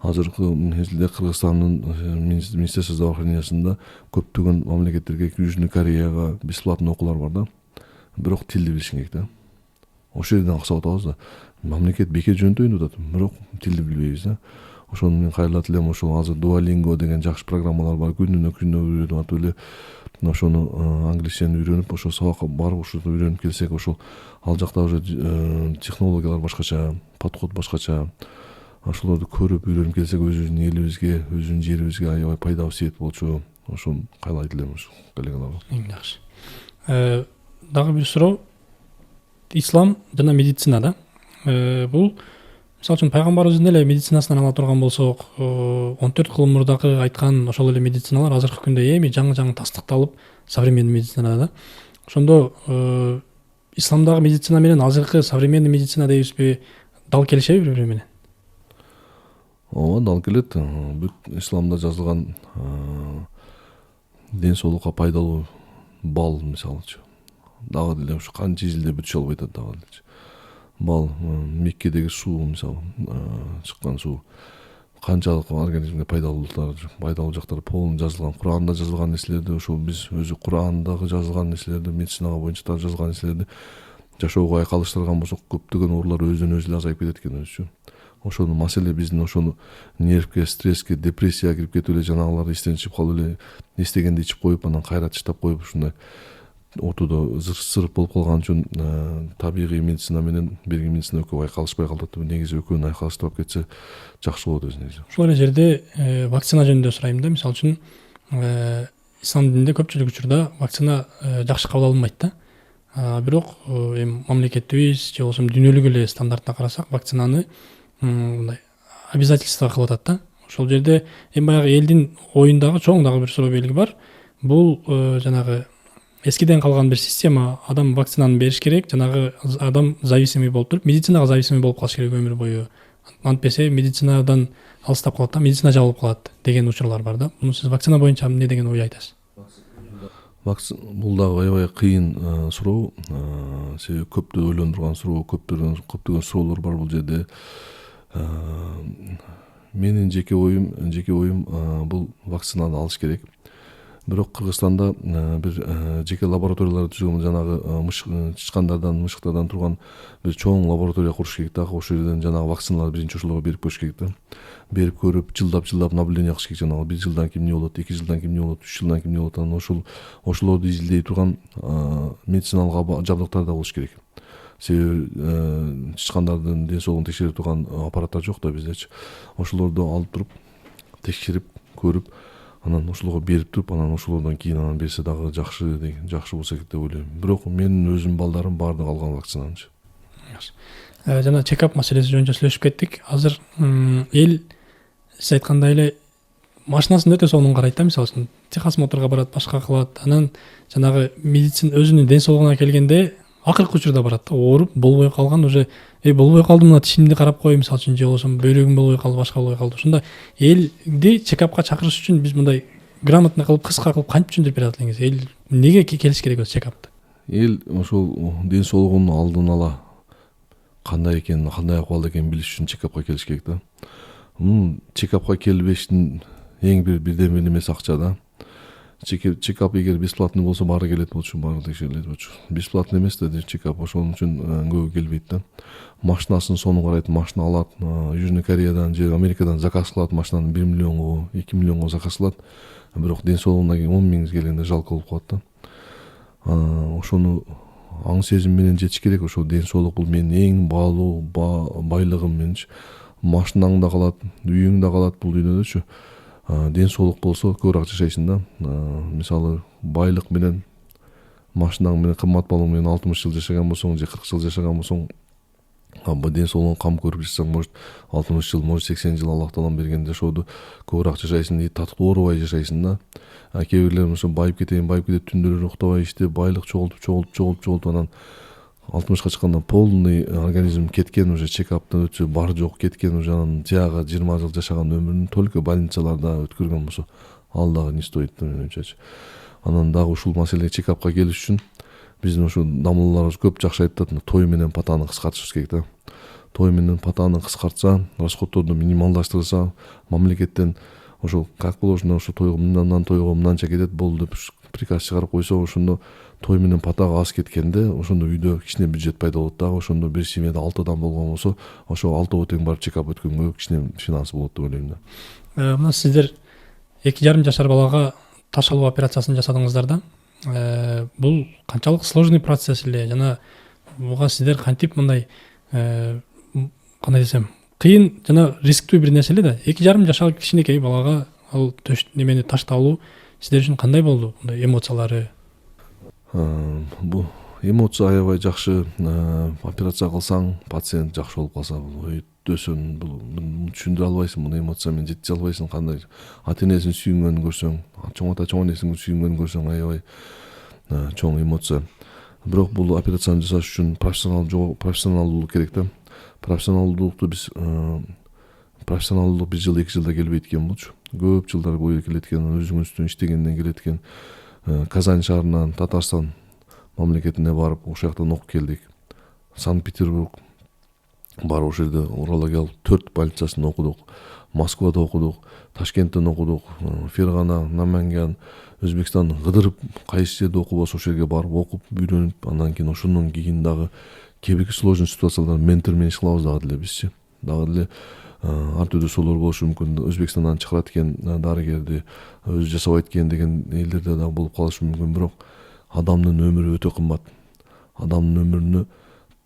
азыркы мезгилде Кыргызстандын Министерство здравоохранениясында көптөгөн мамлекеттерге, Южный Кореяга бесплатный окуулар бар да. Бирок тилди билишиң керек да. Ошол жерден аксап атабыз да. Мамлекет бекер жөнөтөйүн деп атат, бирок тилди билбейбиз да. Ошону мен кайрылат элем, ошол азыр Duolingo деген жакшы программалар бар, күнүнө үйрөнүп атып эле ошону англисчени үйрөнүп, ошо сабакка барып ошону үйрөнүп келсек, ошол ал жакта уже технологиялар башкача, подход башкача. Ошолорду көрүп үйрөнүп келсек, өзүбүздүн элибизге, өзүбүздүн жерибизге аябай пайдалуу сиет болчу. Ошону каалайт элем ошо коллегаларга. Эң жакшы. Дагы бир суроо. Ислам жана медицина да. Бул мисалы үчүн пайгамбарыбыздын эле медицинасынан ала турган болсок, 14 кылым мурдагы айткан ошол эле медициналар азыркы күндө эми жаңы тастыкталып современный медицинада да. Ошондо исламдагы медицина менен азыркы современный медицина дейбизби, дал келишеби бири-бири менен? Ооба, дал келет. Бүт исламда жазылган ден соолукка пайдалуу бал мисалычы. Дагы деле ушу канча жылда бүтүшө албай атат дагы деле. Бал, Меккедеги суу мисалы, чыккан суу канчалык организмге пайдалуу жактары полный жазылган. Куранда жазылган нерселерди, ошол биз өзү Курандагы жазылган нерселерди, медицинага боюнча жазылган нерселерди жашоого айкалыштырган болсок, көптөгөн оорулар өзүнөн өзү эле азайып кетет экен өзүчө. Ошону маселе биздин ошону нервке, стресске, депрессияга кирип кетип эле, жанагыларды эстен чыгып калып эле, эстегенди ичип коюп, анан кайра таштап коюп, ушундай ортодо сырып болуп калган үчүн табигый медицина менен берген медицина экөө айкалышпай калат. Негизи экөөнү айкалыштырып кетсе жакшы болот өзү негизи. Ушул эле жерде вакцина жөнүндө сурайм да. Мисалы үчүн ислам дининде көпчүлүк учурда вакцина жакшы кабыл алынбайт да. Бирок эми мамлекетибиз же болбосо дүйнөлүк эле стандартына карасак вакцинаны мындай обязательство кылып атат да. Ошол жерде эми баягы элдин оюндагы чоң дагы бир суроо белги бар. Бул жанагы эскиден калган бир система. Адам вакцинаны бериш керек, жанагы адам зависимый болуп туруп, медицинага зависимый болуп калыш керек өмүр бою. Антпесе медицинадан алыстап калат да, медицина жабылып калат деген учурлар бар да. Муну сиз вакцина боюнча эмне деген ой айтасыз? Бул дагы аябай кыйын суроо. Себеби көптү ойлондурган суроо, көптөгөн суроолор бар бул жерде. Менин жеке оюм бул вакцинаны алыш керек. Бирок Кыргызстанда бир жеке лабораториялар түзүлгөн, жанагы мышыктардан турган бир чоң лаборатория куруш керек да. Ошол жерден жанагы вакциналарды биринчи ошолорго берип коюш керек да. Берип көрүп, жылдап наблюдение кылыш керек. Жанагы 1 жылдан кийин эмне болот, 2 жылдан кийин эмне болот, 3 жылдан кийин эмне болот. Анан ошолорду изилдей турган медициналык жабдыктар да болуш керек. Себеби чычкандардын ден соолугун текшере турган аппараттар жок да биздечи. Ошолорду алып туруп, текшерип, көрүп, анан ошолорго берип туруп, анан ошолордон кийин анан берсе дагы жакшы болсо керек деп ойлойм. Бирок менин өзүмдүн балдарым баардыгы алган вакцинаны. Жана чекап маселеси жөнүндө сүйлөшүп кеттик. Азыр эл сиз айткандай эле машинасын өтө сонун карайт да, мисалы үчүн техосмотрго барат, башка кылат. Анан жанагы медицина өзүнүн ден соолугуна келгенде акыркы учурда барат да, ооруп болбой калган, уже болбой калды, мына тишимди карап кой, мисалы үчүн, же болбосо бөйрөгүм болбой калды, башка болбой калды. Ошондо элди чекапка чакырыш үчүн биз мындай грамотно кылып, кыска кылып кантип түшүндүрүп бере алат элеңиз? Эл эмнеге келиш керек өзү чекапты? Эл ошол ден соолугунун алдын ала кандай экенин, кандай акыбалда экенин билиш үчүн чекапка келиш керек да. Чекапка келбештин эң бирден бир немеси акча да. Чекап эгер бесплатный болсо баары келет болчу, баары текшерилет болчу. Бесплатный эмес да чекап, ошон үчүн көбү келбейт да. Машинасын сонун карайт, машина алат, Южный Кореядан же Америкадан заказ кылат, машинаны 1 миллионго, 2 миллионго заказ кылат. Бирок ден соолугуна 10 миң келгенде жалко болуп калат да. Ошону аң сезим менен жетиш керек. Ошо ден соолук бул менин эң баалуу байлыгым менчи. Машинаң да калат, үйүң да калат бул дүйнөдөчү. Ден соолук болсо көбүрөөк жашайсың да. Мисалы байлык менен, машинаң менен, кымбат балык менен 60 жыл жашаган болсоң же 40 жыл жашаган болсоң, ден соолугуң кам көрүп жашасаң, может 60 жыл, может 80 жыл Аллах Таалам берген жашоодо көбүрөөк жашайсың, татыктуу оорубай жашайсың да. Кээ бирлер ошо байып кетет, түндөрү уктабай иштеп, байлык чогултуп анан 60ка чыкканда полный организм кеткен, уже чекаптан өтсө бар жок кеткен, уже анан жагы 20 жыл жашаган өмүрүн только больницаларда өткөргөн болсо, ал дагы не стоит да менимче. Анан дагы ушул маселе чекапка келиш үчүн биздин ошо дамылларыбыз көп жакшы айтат, той менен патаны кыскартыш керек да. Той менен патаны кыскартса, расходторду минималдаштырса, мамлекеттен ошо как положено ошо тойго мынданча кетет болду деп приказ чыгарып койсо, ошондо той менен патага аз кеткенде, ошондо үйдө кичине бюджет пайда болот дагы. Ошондо бир семьяда 6 адам болгон болсо, ошо 6 тең барып чекап өткөнгө кичине финанс болот деп ойлойм да. Мына сиздер 2,5 жашар балага таш алуу операциясын жасадыңыздар да. Бул канчалык сложный процесс эле, жана буга сиздер кантип мындай кандай десем, кыйын жана рисктүү бир нерсе эле да. 2,5 жашар кичинекей балага ал немени ташты алуу сиздер үчүн кандай болду? Мындай эмоциялары? Бул эмоция аябай жакшы. Операция кылсаң, пациент жакшы болуп калса, өтөсүң, бул түшүндүрө албайсың, муну эмоция менен жеткизе албайсың. Кандай ата-энесин сүйүнгөнүн көрсөң, чоң энесин сүйүнгөнүн көрсөң, аябай чоң эмоция. Бирок бул операцияны жасаш үчүн профессионалдуулук керек да. Профессионалдуулук 1 жыл 2 жылда келбейт экен болчу. Көп жылдар бою келет экен, өзүңүздүн иштегенден келет экен. Казань шаарынан Татарстан мамлекетине барып, ошол жактан окуп келдик. Санкт-Петербург барып, ошол жерде урала келип 4 больницасын окудук. Москвада окудук, Ташкенттен окудук, Фергана, Наманган, Өзбекстан, Кыдырып, кайсы жерде окубосо ошол жерге барып окуп, үйрөнүп, андан кийин ошондон кийин дагы кээ бирки сложный ситуацияларда ментор менен иш кылабыз дагы деле бизчи. Дагы деле ар түрдүү соолор болушу мүмкүн. Өзбекстандан чыгарат экен дарыгерди, өзү жасабайт экен деген элдерде дагы болуп калышы мүмкүн. Бирок адамдын өмүрү өтө кымбат. Адамдын өмүрүнө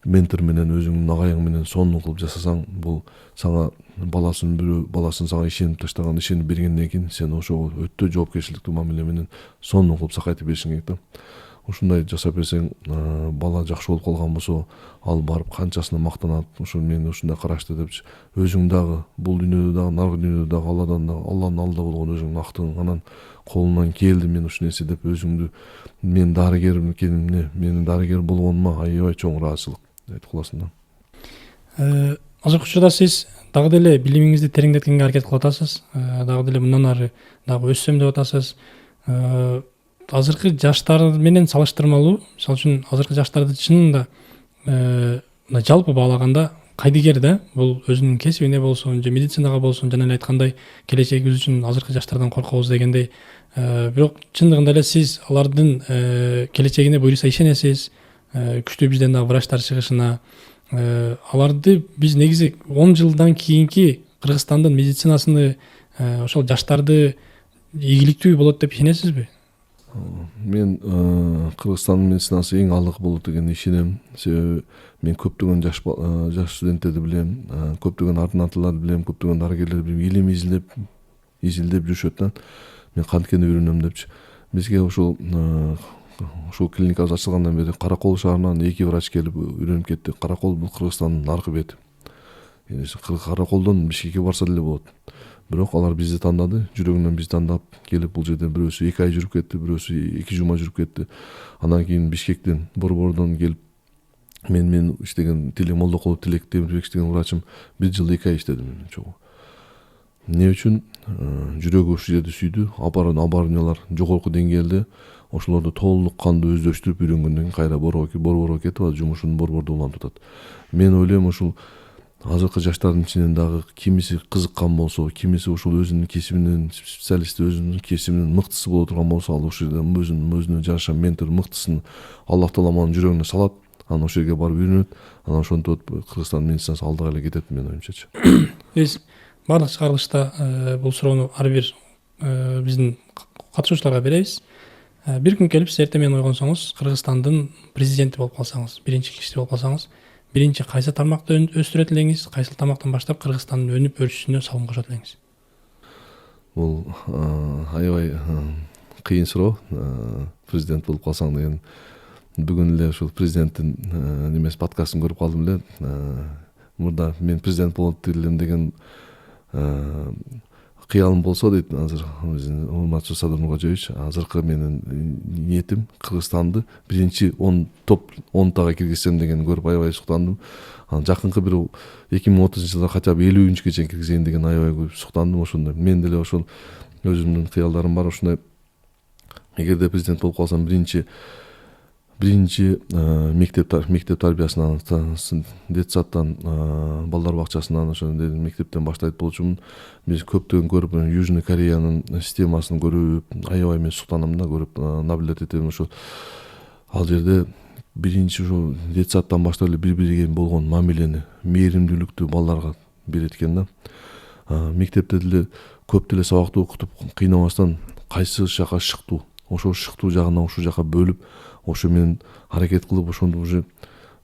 ментор менен, өзүңдүн агайың менен сонун кылып жасасаң, бул сага баласын сага ишенип таштаган, ишенип бергенден кийин сен ошого өтө жоопкерчиликтүү мамиле менен сонун кылып сакайтып беришиң керек да. ушундай жасап берсең бала жакшы болуп калган болсо ал барып канчасына мактанат, ошо мен ушундай карашты депчи. Өзүң дагы бул дүйнөдө дагы наркы дүйнөдө дагы Алладын алдында болгон өзүңдүн актың, анан колумнан келди мен ушул нерсе деп өзүңдү мен дарыгер экенимне, менин дарыгер болгонума аябай чоң ыраазычылык айтып каласың да. Азыркы учурда сиз дагы деле билимиңизди тереңдеткенге аракет кылып атасыз. Дагы деле мындан ары дагы өссөм деп атасыз. Азыркы жаштар менен салыштырмалуу, мисалы үчүн азыркы жаштарды чынында мына жалпы баалаганда кайдыгер да, бул өзүнүн кесибине болсун, же медицинага болсун, жана эле айткандай келечегибиз үчүн азыркы жаштардан коркобуз дегендей. Бирок чындыгында эле сиз алардын келечегине буюрса ишенесиз. Күчтүү бизден дагы врачтар чыгышына, аларды биз негизи 10 жылдан кийинки Кыргызстандын медицинасыны ошол жаштарды ийгиликтүү болот деп ишенесизби? Мен Кыргызстандын медицинасы эң алдыңкы болот деген ишенем. Себеби мен көптөгөн жаш студенттерди билем, көптөгөн ординаторлорду билем, көптөгөн дарыгерлерди билем, илим изилдеп жүрүшөт да. Мен канткени үйрөнөм депчи. Бизге ушул клиникабыз ачылгандан бери Каракол шаарынан 2 врач келип үйрөнүп кетти. Каракол бул Кыргызстандын аркы бети. Караколдон Бишкекке барса деле болот. Бирок алар бизди тандады, жүрөгүнөн бизди тандап келип бул жерде бирөөсү 2 ай жүрүп кетти, бирөөсү 2 жума жүрүп кетти. Андан кийин Бишкектен, Борбордон келип мен иштеген Молдокулов Тилек Темирбек деген врачым 1 жыл 2 ай иштеди менен чогуу. Эмне үчүн? Жүрөгү ушул жерде сүйдү, оборудованиялар жогорку деңгээлде, ошолорду толук канды өздөштүрүп үйрөнгөндөн кийин кайра Борборго кетип алат, жумушун Борбордо улантып атат. Мен ойлойм ушул азыркы жаштардын ичинен дагы кимиси кызыккан болсо, кимиси ушул өзүнүн кесибинин специалисти, өзүнүн кесибинин мыктысы боло турган болсо, ал ушул жерде өзүнө жараша ментор мыктысын Аллах таала анын жүрөгүнө салат, анан ошол жерге барып үйрөнөт, анан ошентип Кыргызстандын медицинасы алдыга эле кетет менин оюмчачы. Биз баардык чыгарылышта бул суроону ар бир биздин катышуучуларга беребиз. Бир күн келип сиз эртең менен ойгонсоңуз, Кыргызстандын президенти болуп калсаңыз, биринчи киши болуп калсаңыз, биринчи кайсы тармакты өстүрөт элеңиз, кайсы тармактан баштап Кыргызстандын өнүп өрүшүнө салым кошот элеңиз? Бул аябай кыйын суроо. Президент болуп калсаң деген. Бүгүн эле ушул президенттин немеси подкастын көрүп калдым эле. Мурда мен президент болот элем деген кыялым болсо дейт азыр биздин урматтуу Садыр Нуркожоевич, азыркы менин ниетим Кыргызстанды биринчи топ 10тага киргизсем деген көрүп аябай суктандым. Жакынкы бир 2030-жылда хотя бы 50-күнчүгө чейин киргизейин деген аябай көп суктандым. Ошондой мен деле ошол өзүмдүн кыялдарым бар. Ошондой эгерде президент болуп калсам биринчи мектеп тарбиясынан, детсадтан, балдар бакчасынан, ошо мектептен баштайт болчумун. Биз көптөн көрүп, Южный Кореянын системасын көрүп, аябай мен суктанам да, көрүп наблюдать этем. Ошо ал жерде биринчи ушул детсадтан баштап эле бири-бириге болгон мамилени, мээримдүүлүктү балдарга берет экен да. Мектепте деле көп деле сабакты окутуп кыйнабастан кайсы жака шыктуу, ошол шыктуу жагынан ушул жака бөлүп, ошо менен аракет кылып, ошондо уже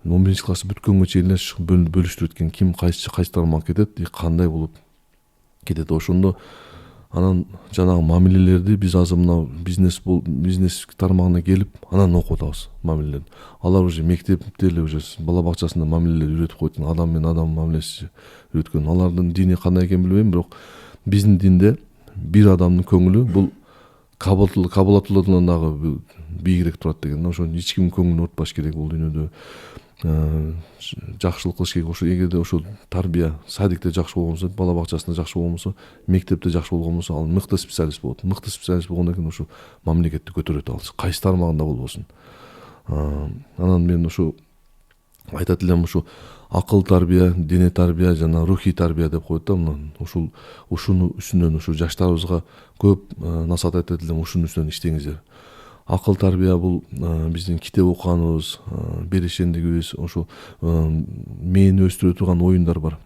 11-класс бүткөнгө чейин эле бөлүштүрүп экен, ким кайсы тармакка кетет, кандай болуп кетет. Ошондо анан жанагы мамилелерди биз азыр мына бизнес тармагына келип, анан окуп атабыз мамилелерди. Алар уже мектепте эле уже бала бакчасында мамилелер үйрөтүп койдун, адам менен адам мамилеси үйрөткөн. Алардын дини кандай экенин билбейм, бирок биздин динде бир адамдын көңүлү бул Кабылатулладан дагы бийигирээк турат деген. Ошо эч ким көңүлүн оорутпаш керек бул дүйнөдө. Жакшылык кылыш керек. Ошо эгерде ошол тарбия садикте жакшы болгонсо, бала бакчасында жакшы болгонсо, мектепте жакшы болгон болсо, ал мыкты специалист болот. Мыкты специалист болгондон кийин ошо мамлекетти көтөрөт ал. Кайсы тармагында болбосун. Анан мен ошо айтат элем, ошо акыл тарбия, дене тарбия жана рухий тарбия деп коет да. Ушунун үстүнөн ушу жаштарыбызга көп насаат айтат элем, ушунун үстүнөн иштеңиздер. Акыл тарбия бул биздин китеп окуганыбыз, берешендигибиз, ошо мээни өстүрө турган оюндар бар.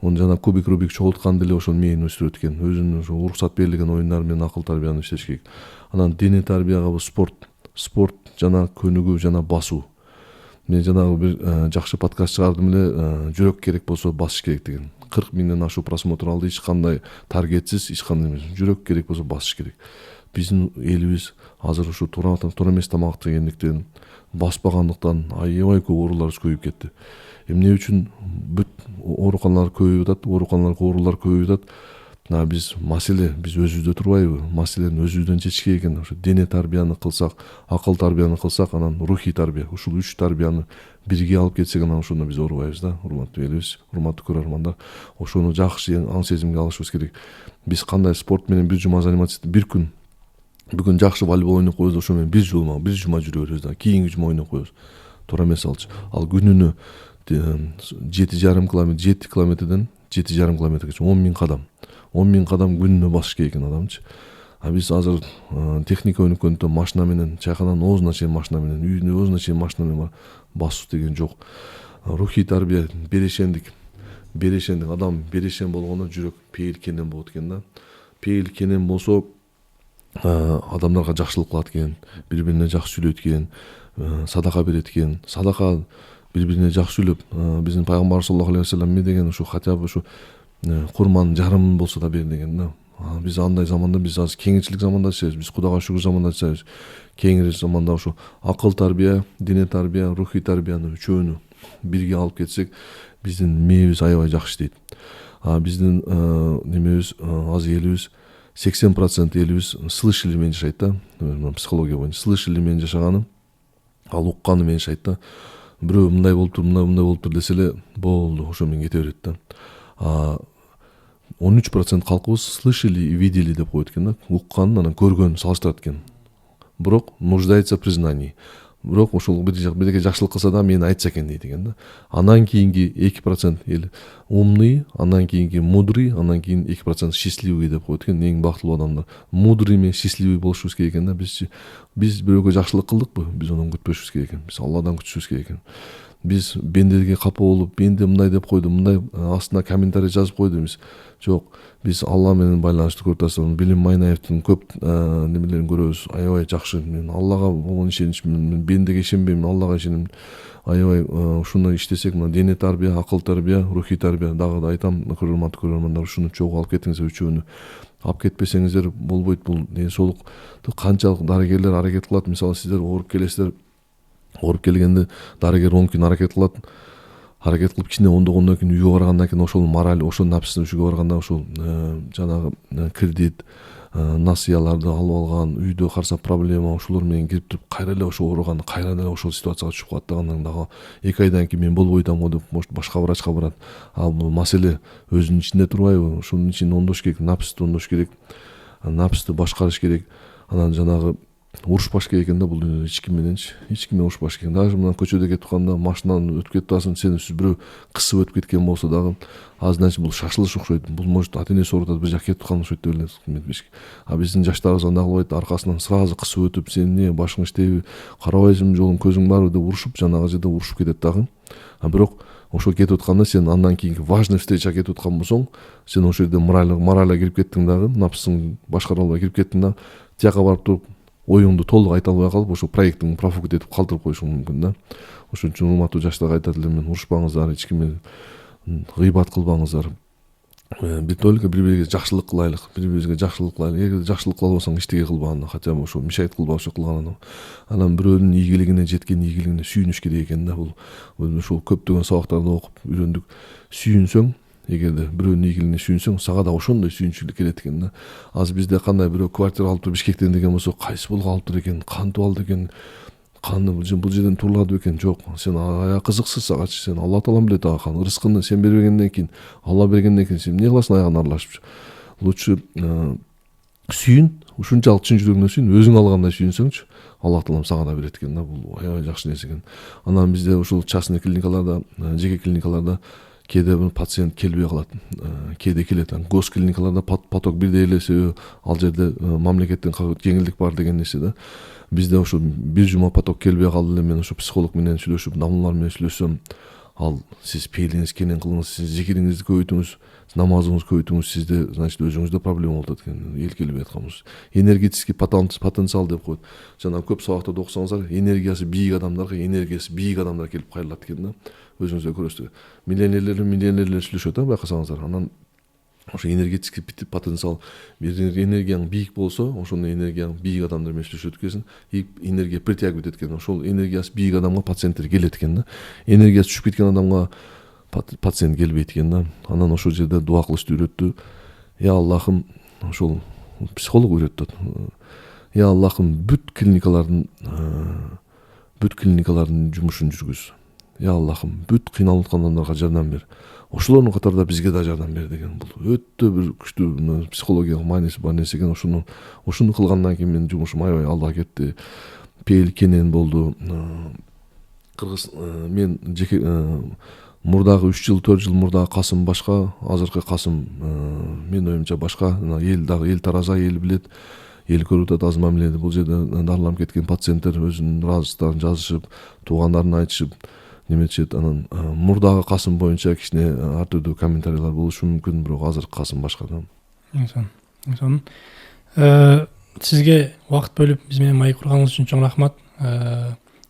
Оны жана кубик Рубик чогулткан деле ошол мээни өстүрөт экен. Өзүнүн ошо уруксат берилген оюндар менен акыл тарбияны иштеш керек. Анан дене тарбияга бул спорт жана көнүгүү жана басуу. Мен жанагы бир жакшы подкаст чыгардым эле, жүрөк керек болсо басыш керек деген. 40 000ден ашуу просмотр алды, эч кандай таргетсиз, эч кандай эмес. Жүрөк керек болсо басыш керек. биздин элибиз азыр ушу туура эмес тамак жегендиктен, баспагандыктан аябай көп ооруларыбыз көбөйүп кетти. Эмне үчүн бүт ооруканалар көбөйүп атат, ооруканаларга оорулар көбөйүп атат. Биз биз өзүбүздө турбайбы? Маселени өзүбүздөн чечиш керек экен. Ошо дене тарбияны кылсак, акыл тарбияны кылсак, анан рухий тарбия, ушул үч тарбияны бирге алып кетсек, анан ошондо биз оорубайбыз да, урматтуу элибиз, урматтуу көрөрмандар. Ошону жакшы аң сезимге алышыбыз керек. Биз кандай спорт менен бир жума заниматься, бир күн бүгүн жакшы волейбол ойноп коебуз, ошо менен бир жума жүрө беребиз да, кийинки жума ойноп коебуз. Туура эмес алчы. Ал күнүнө 7,5 километр, 7 километрден 7,5 километрге 10.000 кадам. 10.000 кадам күнүнө басыш керек экен адамчы. Биз азыр техника өнүккөндөн машина менен, чайкананын оозуна чейин машина менен, үйдүн оозуна чейин машина менен басуу деген жок. Рухий тарбия, берешендик адам берешен болгондо жүрөк пейил кенен болот экен да. Пейил кенен болсо адамдарга жакшылык кылат экен, бири-бирине жакшы сүйлөйт экен, садака берет экен. Садака бири-бирине жакшы сүйлөп, биздин пайгамбарыбыз саллаллаху алейхи вассалам эмне деген, ушу хотя бы ушу курманын жарымын болсо да бер деген да. Биз андай заманда, биз азыр кеңирчилик заманда жашайбыз, биз Кудайга шүгүр заманда жашайбыз. Кеңири заманда ушу акыл тарбия, дене тарбия, рухий тарбияны үчөөнү бирге алып кетсек, биздин мээбиз аябай жакшы иштейт. Биздин немебиз, азыр элибиз 80% элибиз слышали менен жашайт да. Психология боюнча слышали менен жашаганы, ал укканы менен жашайт да. Бирөө мындай болуптур, мындай болуптур десе эле болду, ошо менен кете берет да. 13% калкыбыз слышали и видели деп коет экен да. Укканын анан көргөнүн салыштырат экен. Бирок нуждается в признании. Бирок ошол бирдеке жакшылык кылса да мени айтса экен дейт экен да. Анан кийинки 2% эл умный, анан кийинки мудрый, анан кийин 2% счастливый деп коет экен. Эң бактылуу адамдар. Мудрый менен счастливый болушубуз керек экен да. Биз бирөөгө жакшылык кылдыкпы? Биз андан күтпөшүбүз керек экен. Биз Алладан күтүшүбүз керек экен. Биз бендерге капа болуп, бенде мындай деп койду, мындай астына комментарий жазып койду эмес. Жок, биз Алла менен байланышты көрүп атабыз. Билим Майнаевдин көп немелерин көрөбүз. Аябай жакшы. Мен Аллага болгон ишеничим, бендеге ишенбейм, Аллага ишенем. Аябай ушуну иштесек, мына дене тарбия, акыл тарбия, рухий тарбия, дагы да айтам, көрөрмандар, ушуну чогуу алып кетиңиздер, үчөөнү. Алып кетпесеңиздер болбойт. Бул ден соолукту канчалык дарыгерлер аракет кылат. Мисалы сиздер ооруп келесиздер, ооруп келгенде дарыгер 10 күн аракет кылат. Аракет кылып кичине ондогондон кийин үйгө баргандан кийин ошол мораль, ошол напсын үйгө барганда ошол жанагы кредит, насыяларды алып алган, үйдө караса проблема, ошолор менен кирип туруп кайра эле ошо ооруган, кайра эле ошол ситуацияга түшүп калат да. Андан дагы 2 айдан кийин мен болбой атам го деп, может башка врачка барат. Ал бул маселе өзүнүн ичинде турбайбы? Ошонун ичин ондош керек, напсты ондош керек, напсты башкарыш керек. Анан жанагы урушпаш керек экен да, бул дүйнөдө эч ким мененчи, эч ким менен урушпаш керек. Даже мына көчөдө кетип атканда машинанын өтүп кетип атасың, сени бирөө кысып өтүп кеткен болсо дагы азырынча бул шашылыш окшойт. Бул может ата-энеси ооруп атат, бир жака кетип аткан окшойт деп эле. Биздин жаштарыбыз андай кылбайт, аркасынан сразу кысып өтүп, сен эмне башың иштейби, карабайсың жолуң, көзүң барбы деп урушуп, жанагы жерде урушуп кетет дагы. Бирок ошол кетип атканда сен андан кийинки важный встречага кетип аткан болсоң, сен ошол жерде моральга кирип кеттиң дагы, напсың башкара албай кирип кеттиң да, тияка барып туруп оюңду толук айта албай калып, ошо проекттин профукт этип калтырып коюшуң мүмкүн да. Ошон үчүн урматтуу жаштарга айтат элем мен, урушпаңыздар, эч ким менен гыйбат кылбаңыздар. Бир только бири-бирибизге жакшылык кылайлык, бири-бирибизге жакшылык кылайлык. Эгер жакшылык кыла албасаң эчтеке кылба анда, хотя бы ошо мешайт кылба ошо кылганыңа. Анан бирөөнүн ийгилигине жеткен ийгилигине сүйүнүш керек экен да. Бул ошол көптөгөн сабактарды окуп үйрөндүк. Сүйүнсөң, эгерде бирөөнүн ийгилигине сүйүнсөң, сага да ошондой сүйүнчүлүк келет экен да. Азыр бизде кандай бирөө квартира алып туруп Бишкектен деген болсо, кайсы болуп алыптыр экен, кантип алды экен, бул жерден турулады экен. Жок, сен ая кызыксыз сагачы, сен Алла таалам билет ага, рызкыны сен бербегенден кийин, Алла бергенден кийин сен эмне кыласың аягына аралашып? Лучше сүйүн, ушунчалык чын жүрөгүңдөн сүйүн, өзүң алгандай сүйүнсөңчү, Алла таалам сага да берет экен да. Бул аябай жакшы нерсе экен. Анан бизде ушул частный клиникаларда, жеке клиникаларда кээде бир пациент келбей калат, кээде келет. Госклиникаларда поток бирдей эле, себеби ал жерде мамлекеттен жеңилдик бар деген нерсе да. Бизде ошо бир жума поток келбей калды эле, мен ошо психолог менен сүйлөшүп, намулар менен сүйлөшсөм, ал сиз пейлиңиз кенен кылыңыз, сиз зикириңизди көбөйтүңүз, намазыңызды көбөйтүңүз, сизде значит өзүңүздө проблема болуп атат экен. Эл келбей атканбыз. Энергетический потенциал деп коет. Жана көп сабактарды окусаңыздар, энергиясы бийик адамдар келип кайрылат экен да. Өзүңүздөр көрөсүздөр. Миллионерлер сүйлөшөт да, байкасаңыздар. Анан ошо энергетический потенциал, бир энергияң бийик болсо, ошондой энергияң бийик адамдар менен сүйлөшөт экенсиң, и энергия притягивать эткен, ошол энергиясы бийик адамга пациенттер келет экен да. Энергиясы түшүп кеткен адамга пациент келбейт экен да. Анан ошол жерде дуа кылышты үйрөттү. Я Аллахым, ошол психолог үйрөттү. Я Аллахым, бүт клиникалардын жумушун жүргүз. Я Аллахым, бүт кыйналып аткан адамдарга жардам бер. Ошолордун катарында бизге да жардам бер деген. Бул өтө бир күчтүү психологиялык мааниси бар нерсе экен. Ошону кылгандан кийин менин жумушум аябай алга кетти. Пейил кенен болду. Кыргыз мен жеке мурдагы 3 жыл 4 жыл мурдагы Касым башка, азыркы Касым менин оюмча башка. Эл тараза, эл билет. Эл көрүп атат аз мамиледи. Бул жерде дарыланып кеткен пациенттер өзүнүн ыраазычтарын жазышып, туугандарын айтышып неметишет. Анан мурдагы Касым боюнча кичине ар түрдүү комментарийлер болушу мүмкүн, бирок азыркы Касым башка да. Сизге убакыт бөлүп биз менен маек курганыңыз үчүн чоң рахмат.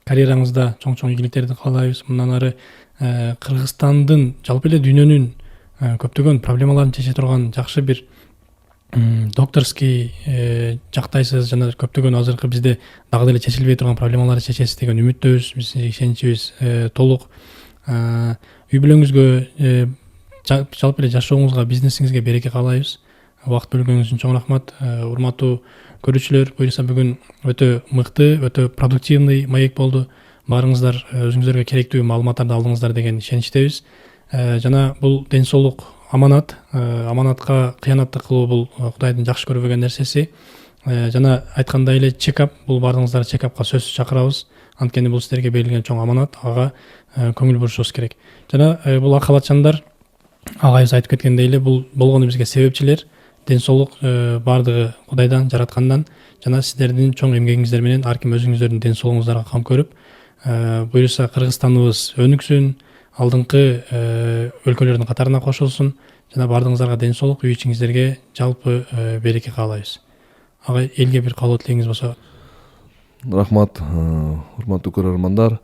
Карьераңызда чоң ийгиликтерди каалайбыз. Мындан ары Кыргызстандын, жалпы эле дүйнөнүн көптөгөн проблемаларын чече турган жакшы бир докторский жактайсыз жана көптөгөн азыркы бизде дагы деле чечилбей турган проблемаларды чечесиз деген үмүттөбүз. Биздин ишеничибиз толук. Үй бүлөңүзгө, жалпы эле жашооңузга, бизнесиңизге береке каалайбыз. Убакыт бөлгөнүңүз үчүн чоң рахмат. Урматтуу көрүүчүлөр, буюрса бүгүн өтө мыкты, өтө продуктивный маек болду. Баарыңыздар өзүңүздөргө керектүү маалыматтарды алдыңыздар деген ишеничтебиз. Жана бул ден соолук аманат, аманатка кыянаттык кылуу бул Кудайдын жакшы көрбөгөн нерсеси. Жана айткандай эле чекап, бул баарыңыздарды чекапка сөзсүз чакырабыз. Анткени бул сиздерге берилген чоң аманат, ага көңүл бурушубуз керек. Жана бул ак халатчандар, агайыбыз айтып кеткендей эле, бул болгону бизге себепчилер. Ден соолук баардыгы Кудайдан, жараткандан, жана сиздердин чоң эмгегиңиздер менен ар ким өзүңүздөрдүн ден соолугуңуздарга кам көрүп, буюрса Кыргызстаныбыз өнүксүн, алдыңкы өлкөлөрдүн катарына кошулсун, жана баардыгыңыздарга ден соолук, үй ичиңиздерге жалпы береке каалайбыз. Агай, элге бир каалоо тилегиңиз болсо. Рахмат, урматтуу көрөрмандар.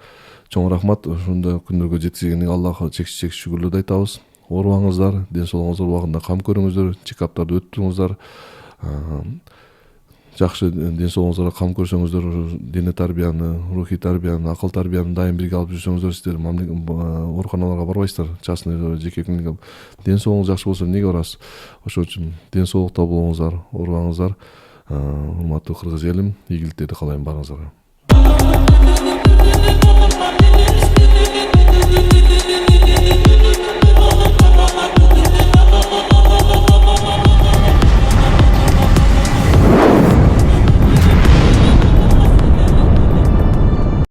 Чоң рахмат, ушундай күндөргө жеткизгениңе Аллахка чексиз шүгүрлүүд айтабыз. Оорубаңыздар, ден соолугуңуздар убагында кам көрүңүздөр, чекаптарды өттүрүңүздар. Жакшы ден соолугуңуздарга кам көрсөңүздөр, дене тарбияны, рухий тарбияны, акыл тарбияны дайым бирге алып жүрсөңүздөр, сиздер ооруканаларга барбайсыздар, частный, жеке клиника. Ден соолугуңуз жакшы болсо эмнеге барасыз? Ошон үчүн ден соолукта болуңуздар, оорубаңыздар. Урматтуу кыргыз элим, ийгиликтерди каалайм баарыңыздарга.